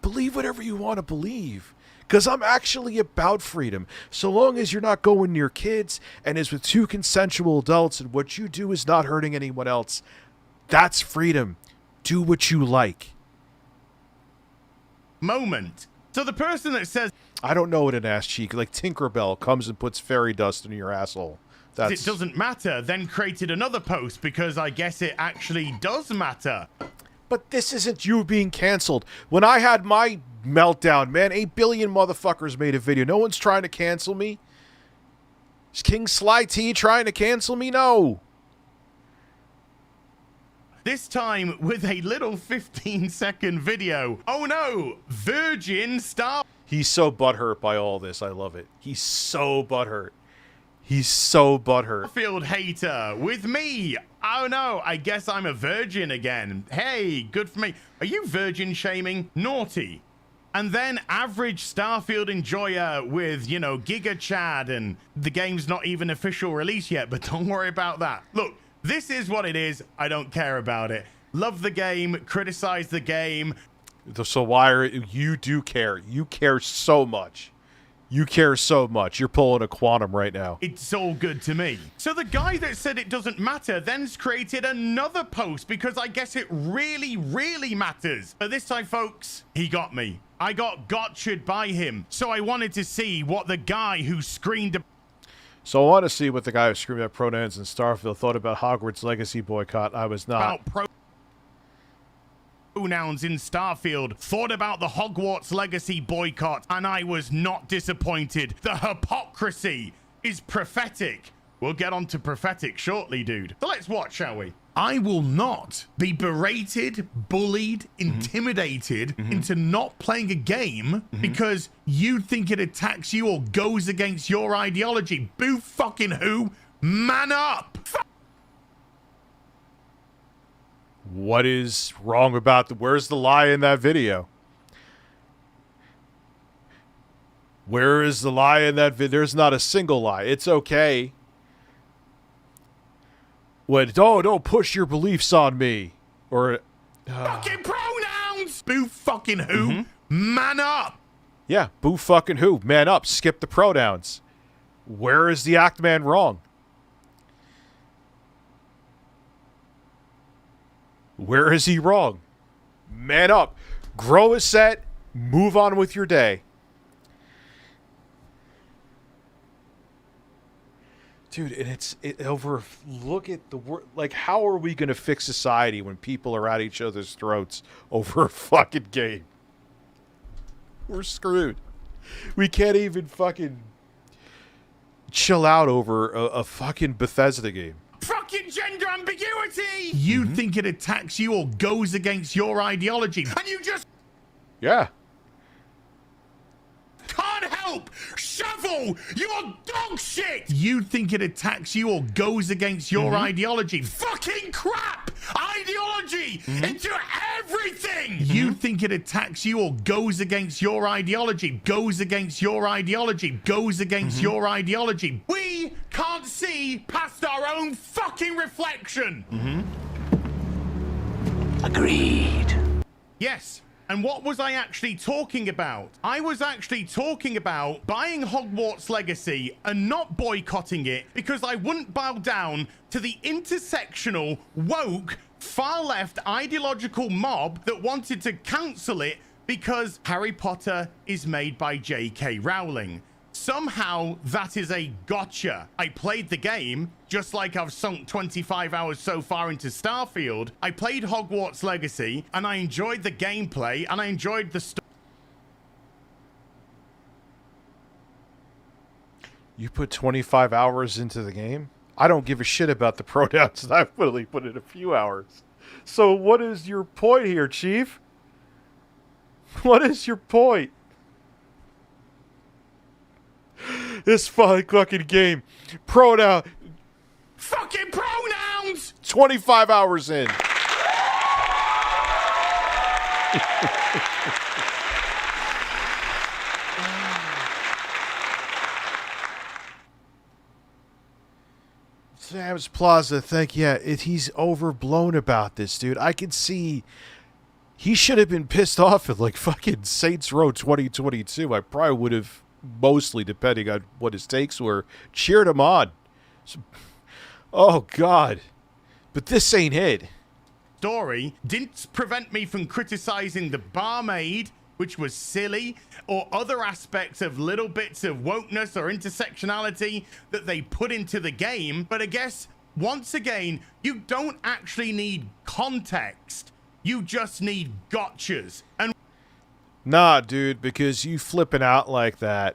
Believe whatever you want to believe. Because I'm actually about freedom. So long as you're not going near kids and is with two consensual adults and what you do is not hurting anyone else, that's freedom. Do what you like. Moment. So the person that says... I don't know what an ass cheek, Tinkerbell comes and puts fairy dust in your asshole. It doesn't matter, then created another post because I guess it actually does matter. But this isn't you being canceled. When I had my meltdown, man, 8 billion motherfuckers made a video. No one's trying to cancel me. Is King Sly T trying to cancel me? No. This time with a little 15-second video. Oh no, Virgin Star. He's so butthurt by all this. I love it. He's so butthurt. He's so butthurt. Starfield hater with me. Oh no, I guess I'm a virgin again. Hey, good for me. Are you virgin shaming? Naughty. And then average Starfield enjoyer with, Giga Chad, and the game's not even official release yet, but don't worry about that. Look, this is what it is. I don't care about it. Love the game, criticize the game. So why you do care? You care so much. You care so much. You're pulling a quantum right now. It's all good to me. So the guy that said it doesn't matter then's created another post because I guess it really, really matters. But this time, folks, he got me. I got gotcha'd by him. So I wanted to see what the guy who screened... So I want to see what the guy who screamed at pronouns in Starfield thought about Hogwarts Legacy boycott. I was not... pronouns in Starfield, thought about the Hogwarts Legacy boycott, and I was not disappointed. The hypocrisy is prophetic. We'll get on to prophetic shortly, dude. So let's watch, shall we? I will not be berated, bullied, intimidated into not playing a game because you think it attacks you or goes against your ideology. Boo fucking who? Man up! What is wrong about where's the lie in that video? Where is the lie in that video? There's not a single lie. It's okay. Don't push your beliefs on me. Or fucking pronouns! Boo fucking who? Man up! Yeah, boo fucking who? Man up. Skip the pronouns. Where is the act man wrong? Where is he wrong? Man up. Grow a set. Move on with your day. Dude, and look at the word. Like, how are we going to fix society when people are at each other's throats over a fucking game? We're screwed. We can't even fucking chill out over a fucking Bethesda game. Fucking gender ambiguity! You think it attacks you or goes against your ideology, and you just... Yeah. Can't help! Shovel! You're dog shit! You think it attacks you or goes against your ideology. Fucking crap! Ideology into everything! You think it attacks you or goes against your ideology. Goes against your ideology. Goes against your ideology. We can't see past our own fucking reflection! Agreed. Yes. And what was I actually talking about? I was actually talking about buying Hogwarts Legacy and not boycotting it because I wouldn't bow down to the intersectional, woke, far-left ideological mob that wanted to cancel it because Harry Potter is made by J.K. Rowling. Somehow, that is a gotcha. I played the game, just like I've sunk 25 hours so far into Starfield. I played Hogwarts Legacy, and I enjoyed the gameplay, and I enjoyed the story. You put 25 hours into the game? I don't give a shit about the pronouns. I've literally put in a few hours. So what is your point here, Chief? What is your point? This fucking game. Pronoun. Fucking pronouns! 25 hours in. Sam's Plaza, he's overblown about this, dude. I can see he should have been pissed off at like fucking Saints Row 2022. I probably would have, mostly depending on what his takes were, cheered him on. So, oh God, but this ain't it. Story didn't prevent me from criticizing the barmaid, which was silly, or other aspects of little bits of wokeness or intersectionality that they put into the game. But I guess, once again, you don't actually need context. You just need gotchas. And nah, dude, because you flipping out like that.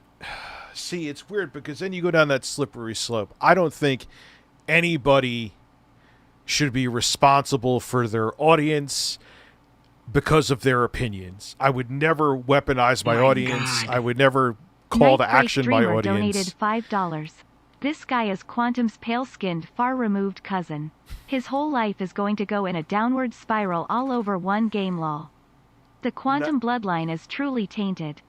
See, it's weird because then you go down that slippery slope. I don't think anybody should be responsible for their audience because of their opinions. I would never weaponize my audience. I would never call to action my audience. Donated $5. This guy is Quantum's pale-skinned, far-removed cousin. His whole life is going to go in a downward spiral all over one game lol. The Quantum bloodline is truly tainted.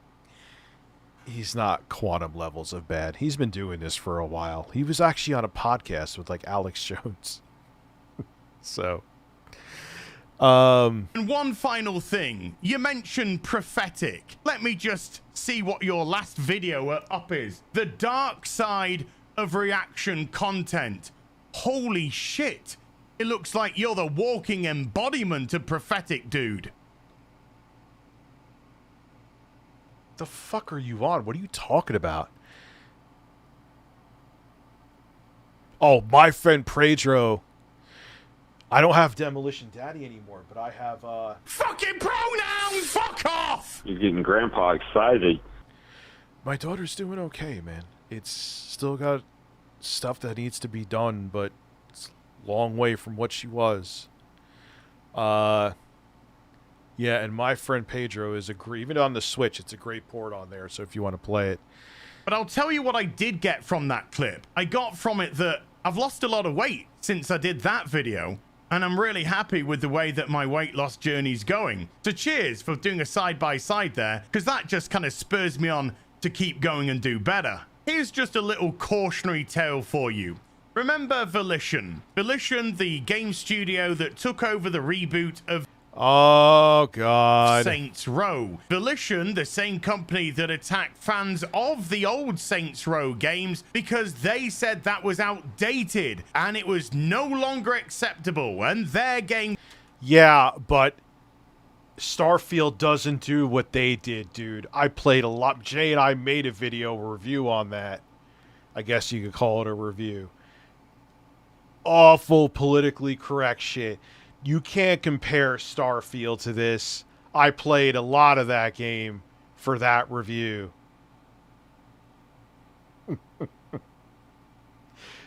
He's not Quantum levels of bad. He's been doing this for a while. He was actually on a podcast with like Alex Jones. So... And one final thing. You mentioned prophetic. Let me just see what your last video up is. The dark side of reaction content. Holy shit. It looks like you're the walking embodiment of prophetic, dude. The fuck are you on? What are you talking about? Oh, my friend Pedro. I don't have Demolition Daddy anymore, but I have, Fucking pronouns! Fuck off! You're getting Grandpa excited. My daughter's doing okay, man. It's still got stuff that needs to be done, but it's a long way from what she was. Yeah, and my friend Pedro is even on the Switch, it's a great port on there, so if you want to play it. But I'll tell you what I did get from that clip. I got from it that I've lost a lot of weight since I did that video. And I'm really happy with the way that my weight loss journey's going. So cheers for doing a side-by-side there, because that just kind of spurs me on to keep going and do better. Here's just a little cautionary tale for you. Remember Volition? Volition, the game studio that took over the reboot of... Oh, God. Saints Row. Volition, the same company that attacked fans of the old Saints Row games because they said that was outdated and it was no longer acceptable, and their game... Yeah, but Starfield doesn't do what they did, dude. I played a lot. Jay and I made a video review on that. I guess you could call it a review. Awful politically correct shit. You can't compare Starfield to this. I played a lot of that game for that review.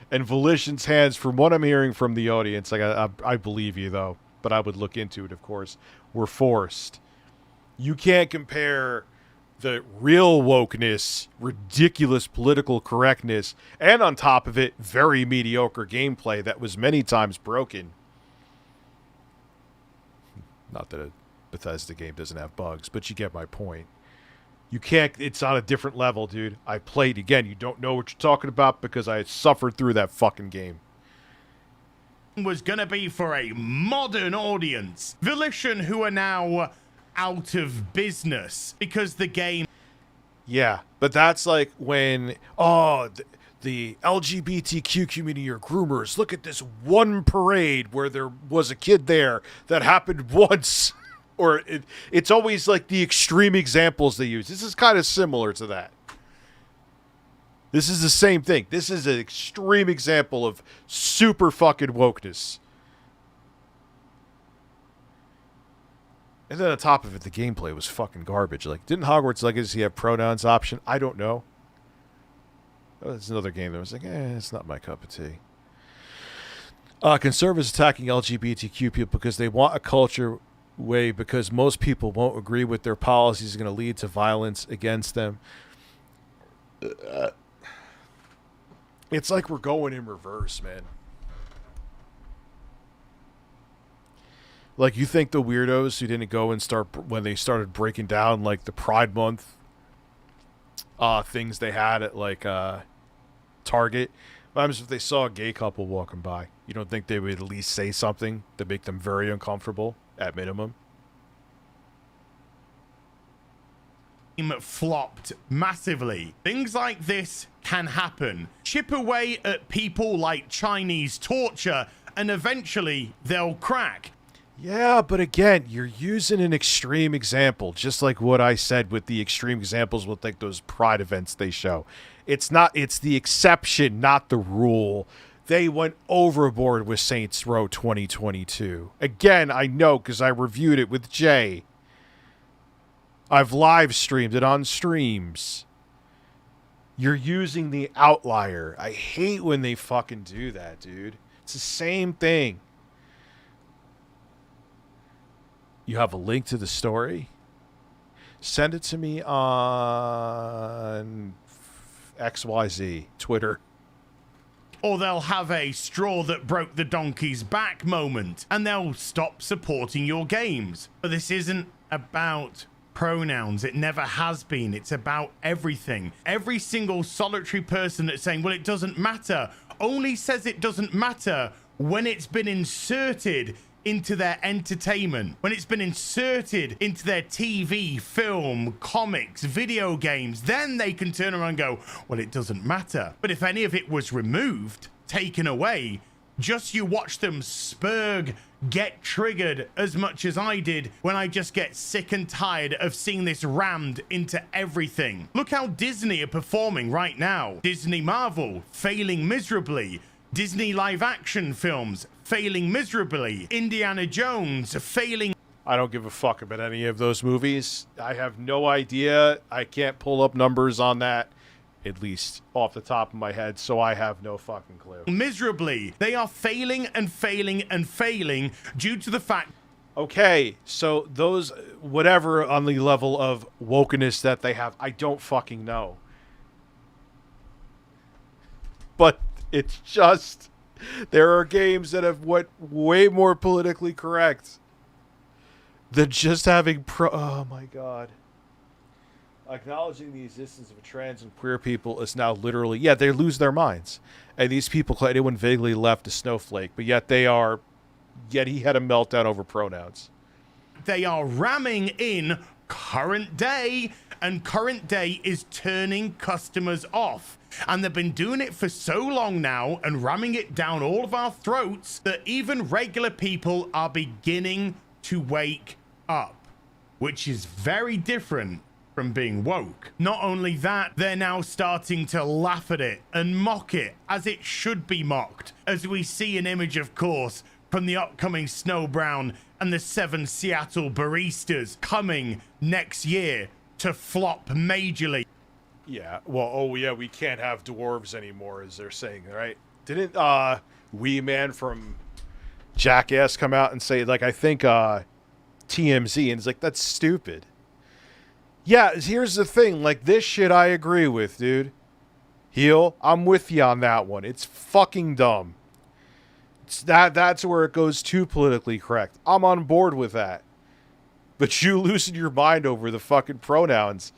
And Volition's hands, from what I'm hearing from the audience, I believe you though, but I would look into it, of course, were forced. You can't compare the real wokeness, ridiculous political correctness, and on top of it, very mediocre gameplay that was many times broken. Not that a Bethesda game doesn't have bugs, but you get my point. You can't, it's on a different level, dude. I played, again, you don't know what you're talking about because I suffered through that fucking game. Was going to be for a modern audience. Volition, who are now out of business because the game... Yeah, but that's like when, the LGBTQ community are groomers. Look at this one parade where there was a kid there that happened once. Or it's always like the extreme examples they use. This is kind of similar to that. This is the same thing. This is an extreme example of super fucking wokeness. And then on top of it, the gameplay was fucking garbage. Like, didn't Hogwarts Legacy have pronouns option? I don't know. Oh, that's another game that was like, it's not my cup of tea. Conservatives attacking LGBTQ people because they want a culture way because most people won't agree with their policies is going to lead to violence against them. It's like we're going in reverse, man. Like, you think the weirdos who didn't go and start when they started breaking down like the Pride Month things they had at like Target, what happens if they saw a gay couple walking by? You don't think they would at least say something to make them very uncomfortable at minimum? Flopped massively. Things like this can happen. Chip away at people like Chinese torture and eventually they'll crack. Yeah, but again, you're using an extreme example, just like what I said with the extreme examples with like those Pride events they show. It's the exception, not the rule. They went overboard with Saints Row 2022. Again, I know because I reviewed it with Jay. I've live streamed it on streams. You're using the outlier. I hate when they fucking do that, dude. It's the same thing. You have a link to the story? Send it to me on XYZ, Twitter. Or they'll have a straw that broke the donkey's back moment, and they'll stop supporting your games. But this isn't about pronouns. It never has been. It's about everything. Every single solitary person that's saying, well, it doesn't matter, only says it doesn't matter when it's been inserted into their entertainment, when it's been inserted into their TV, film, comics, video games. Then they can turn around and go, well, it doesn't matter. But if any of it was removed, taken away, just you watch them spurg, get triggered as much as I did when I just get sick and tired of seeing this rammed into everything. Look how Disney are performing right now. Disney Marvel failing miserably. Disney live action films failing miserably. Indiana Jones failing. I don't give a fuck about any of those movies. I have no idea. I can't pull up numbers on that, at least off the top of my head, so I have no fucking clue. Miserably. They are failing and failing and failing due to the fact... Okay, so those, whatever on the level of wokeness that they have, I don't fucking know. But it's just, there are games that have went way more politically correct than just having oh my god. Acknowledging the existence of trans and queer people is now literally, yeah, they lose their minds. And these people, anyone vaguely left a snowflake, but yet he had a meltdown over pronouns. They are ramming in current day, and current day is turning customers off. And they've been doing it for so long now and ramming it down all of our throats that even regular people are beginning to wake up, which is very different from being woke. Not only that, they're now starting to laugh at it and mock it as it should be mocked, as we see an image, of course, from the upcoming Snow Brown and the 7 Seattle Baristas coming next year to flop majorly. Yeah, well, oh yeah, we can't have dwarves anymore, as they're saying, right? Didn't Wee Man from Jackass come out and say, like, I think TMZ, and it's like, that's stupid. Yeah, here's the thing, like, this shit I agree with, dude. Heel, I'm with you on that one. It's fucking dumb. That's where it goes too politically correct. I'm on board with that. But you losing your mind over the fucking pronouns.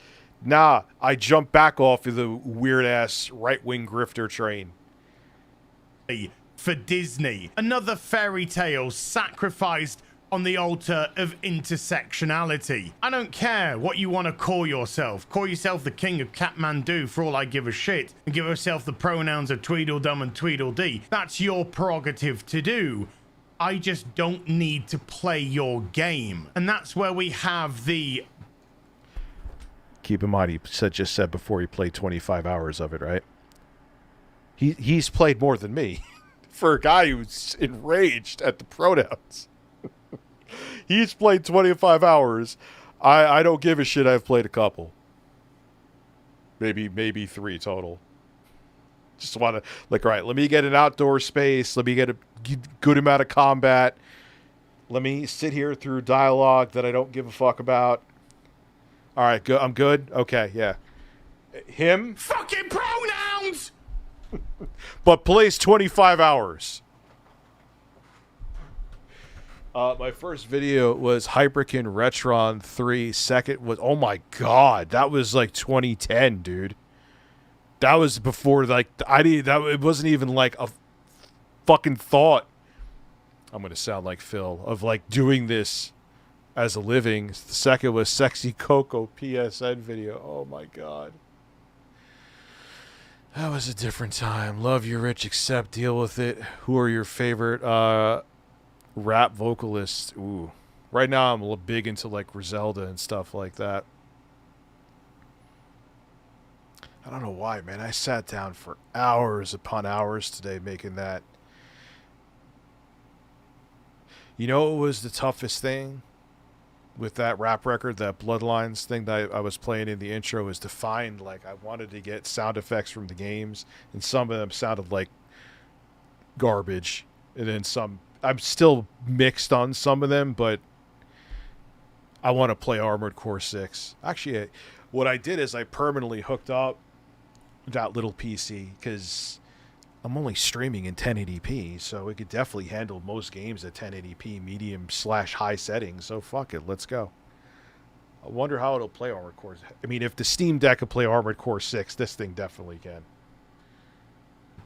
Nah, I jump back off of the weird-ass right-wing grifter train. For Disney, another fairy tale sacrificed on the altar of intersectionality. I don't care what you want to call yourself. Call yourself the king of Kathmandu for all I give a shit, and give yourself the pronouns of Tweedledum and Tweedledee. That's your prerogative to do. I just don't need to play your game. And that's where we have the... Keep in mind, he just said before he played 25 hours of it, right? He's played more than me. For a guy who's enraged at the pronouns. He's played 25 hours. I don't give a shit. I've played a couple. Maybe 3 total. Just want to, like, all right, let me get an outdoor space. Let me get a good amount of combat. Let me sit here through dialogue that I don't give a fuck about. All right, good. I'm good. Okay, yeah. Him? Fucking pronouns! But plays 25 hours. My first video was Hyperkin Retron 3. Second was, oh my god, that was like 2010, dude. That was before, like, it wasn't even like a fucking thought. I'm gonna sound like Phil, of like doing this as a living. The second was Sexy Coco PSN video. Oh my god. That was a different time. Love you, Rich, accept, deal with it. Who are your favorite rap vocalists? Ooh. Right now I'm a little big into like Griselda and stuff like that. I don't know why, man. I sat down for hours upon hours today making that. You know what was the toughest thing with that rap record, that Bloodlines thing that I was playing in the intro, is to find, like, I wanted to get sound effects from the games, and some of them sounded like garbage. And then some, I'm still mixed on some of them, but I want to play Armored Core 6. Actually, what I did is I permanently hooked up that little PC, because I'm only streaming in 1080p, so it could definitely handle most games at 1080p medium/high settings. So fuck it, let's go. I wonder how it'll play Armored Core. I mean, if the Steam Deck could play Armored Core 6, this thing definitely can.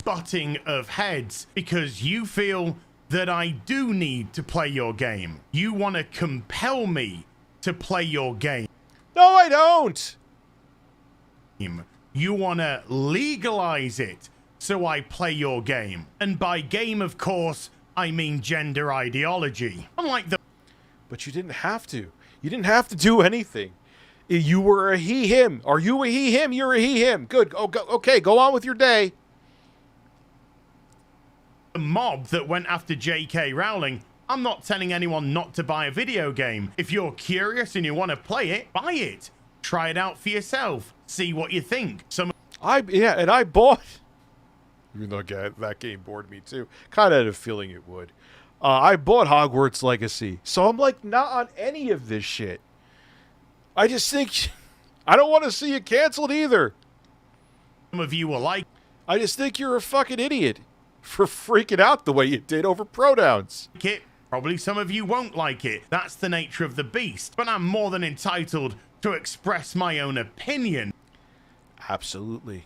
Butting of heads, because you feel that I do need to play your game. You want to compel me to play your game. No, I don't. You want to legalize it so I play your game. And by game, of course, I mean gender ideology. Unlike the... But you didn't have to. You didn't have to do anything. You were a he, him. Are you a he, him? You're a he, him. Good. Okay, go on with your day. The mob that went after J.K. Rowling, I'm not telling anyone not to buy a video game. If you're curious and you want to play it, buy it. Try it out for yourself. See what you think. I bought... Even though that game bored me too. Kind of had a feeling it would. I bought Hogwarts Legacy. So I'm like, not on any of this shit. I just think... I don't want to see it canceled either. Some of you will like... I just think you're a fucking idiot for freaking out the way you did over pronouns. Probably some of you won't like it. That's the nature of the beast. But I'm more than entitled to express my own opinion. Absolutely.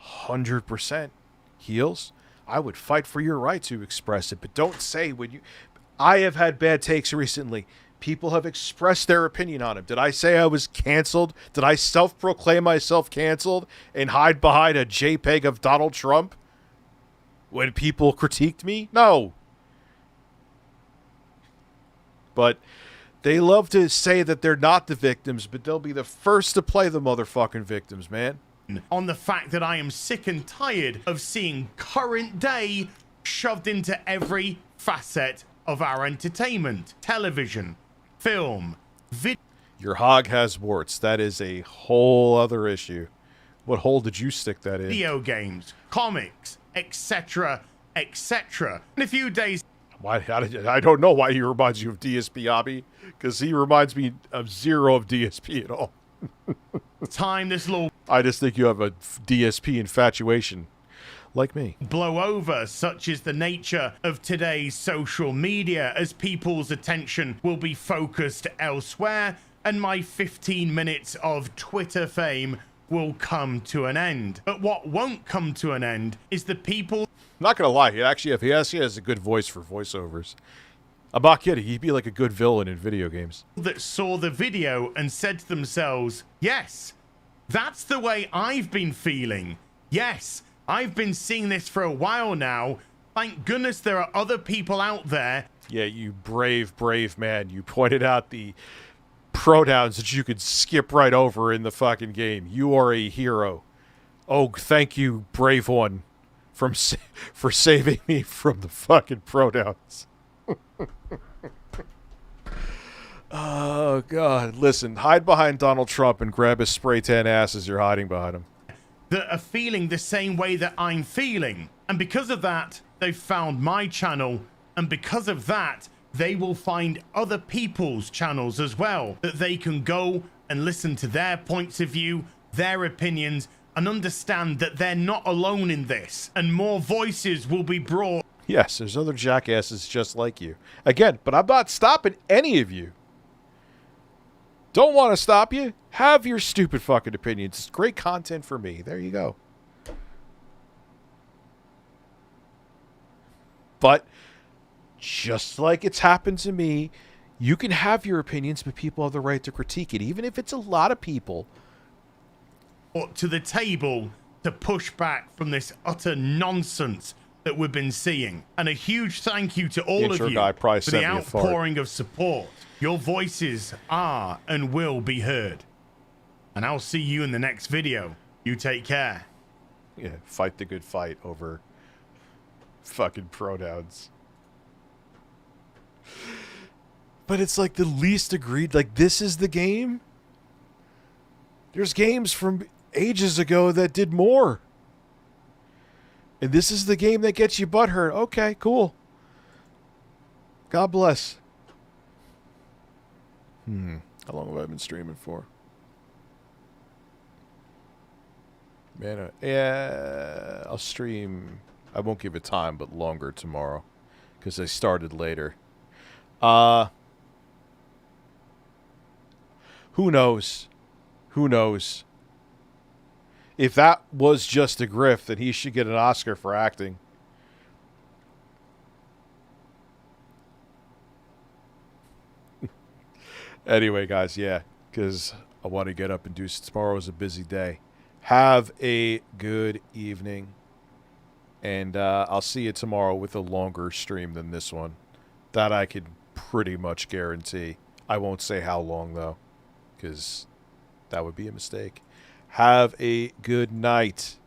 100%. Heels, I would fight for your right to express it, but don't say when you... I have had bad takes recently. People have expressed their opinion on him. Did I say I was canceled? Did I self-proclaim myself canceled and hide behind a JPEG of Donald Trump when people critiqued me? No. But they love to say that they're not the victims, but they'll be the first to play the motherfucking victims, man. On the fact that I am sick and tired of seeing current day shoved into every facet of our entertainment, television, film, video. Your hog has warts. That is a whole other issue. What hole did you stick that in? Video games, comics, etc., etc. In a few days. Why? I don't know why he reminds you of DSP, Abby, because he reminds me of zero of DSP at all. Time this little. I just think you have a DSP infatuation, like me. Blow over, such is the nature of today's social media, as people's attention will be focused elsewhere, and my 15 minutes of Twitter fame will come to an end. But what won't come to an end is the people. Not gonna lie, he actually has a good voice for voiceovers. I'm not kidding. He'd be like a good villain in video games. That saw the video and said to themselves, yes, that's the way I've been feeling. Yes, I've been seeing this for a while now. Thank goodness there are other people out there. Yeah, you brave, brave man. You pointed out the pronouns that you could skip right over in the fucking game. You are a hero. Oh, thank you, brave one, for saving me from the fucking pronouns. Oh, God. Listen, hide behind Donald Trump and grab his spray tan ass as you're hiding behind him. That are feeling the same way that I'm feeling. And because of that, they've found my channel. And because of that, they will find other people's channels as well, that they can go and listen to their points of view, their opinions, and understand that they're not alone in this. And more voices will be brought. Yes, there's other jackasses just like you. Again, but I'm not stopping any of you. Don't want to stop you. Have your stupid fucking opinions. It's great content for me. There you go. But just like it's happened to me, you can have your opinions, but people have the right to critique it, even if it's a lot of people. To the table to push back from this utter nonsense that we've been seeing. And a huge thank you to all of you for the outpouring of support. Your voices are and will be heard. And I'll see you in the next video. You take care. Yeah, fight the good fight over fucking pronouns. But it's like the least agreed. Like, this is the game? There's games from ages ago that did more. And this is the game that gets you butthurt. Okay, cool. God bless. How long have I been streaming for? Man, yeah, I'll stream. I won't give it time, but longer tomorrow. Because I started later. Who knows? Who knows? If that was just a grift, then he should get an Oscar for acting. Anyway, guys, yeah, because I want to get up and do. Tomorrow's a busy day. Have a good evening. And I'll see you tomorrow with a longer stream than this one. That I could pretty much guarantee. I won't say how long, though, because that would be a mistake. Have a good night.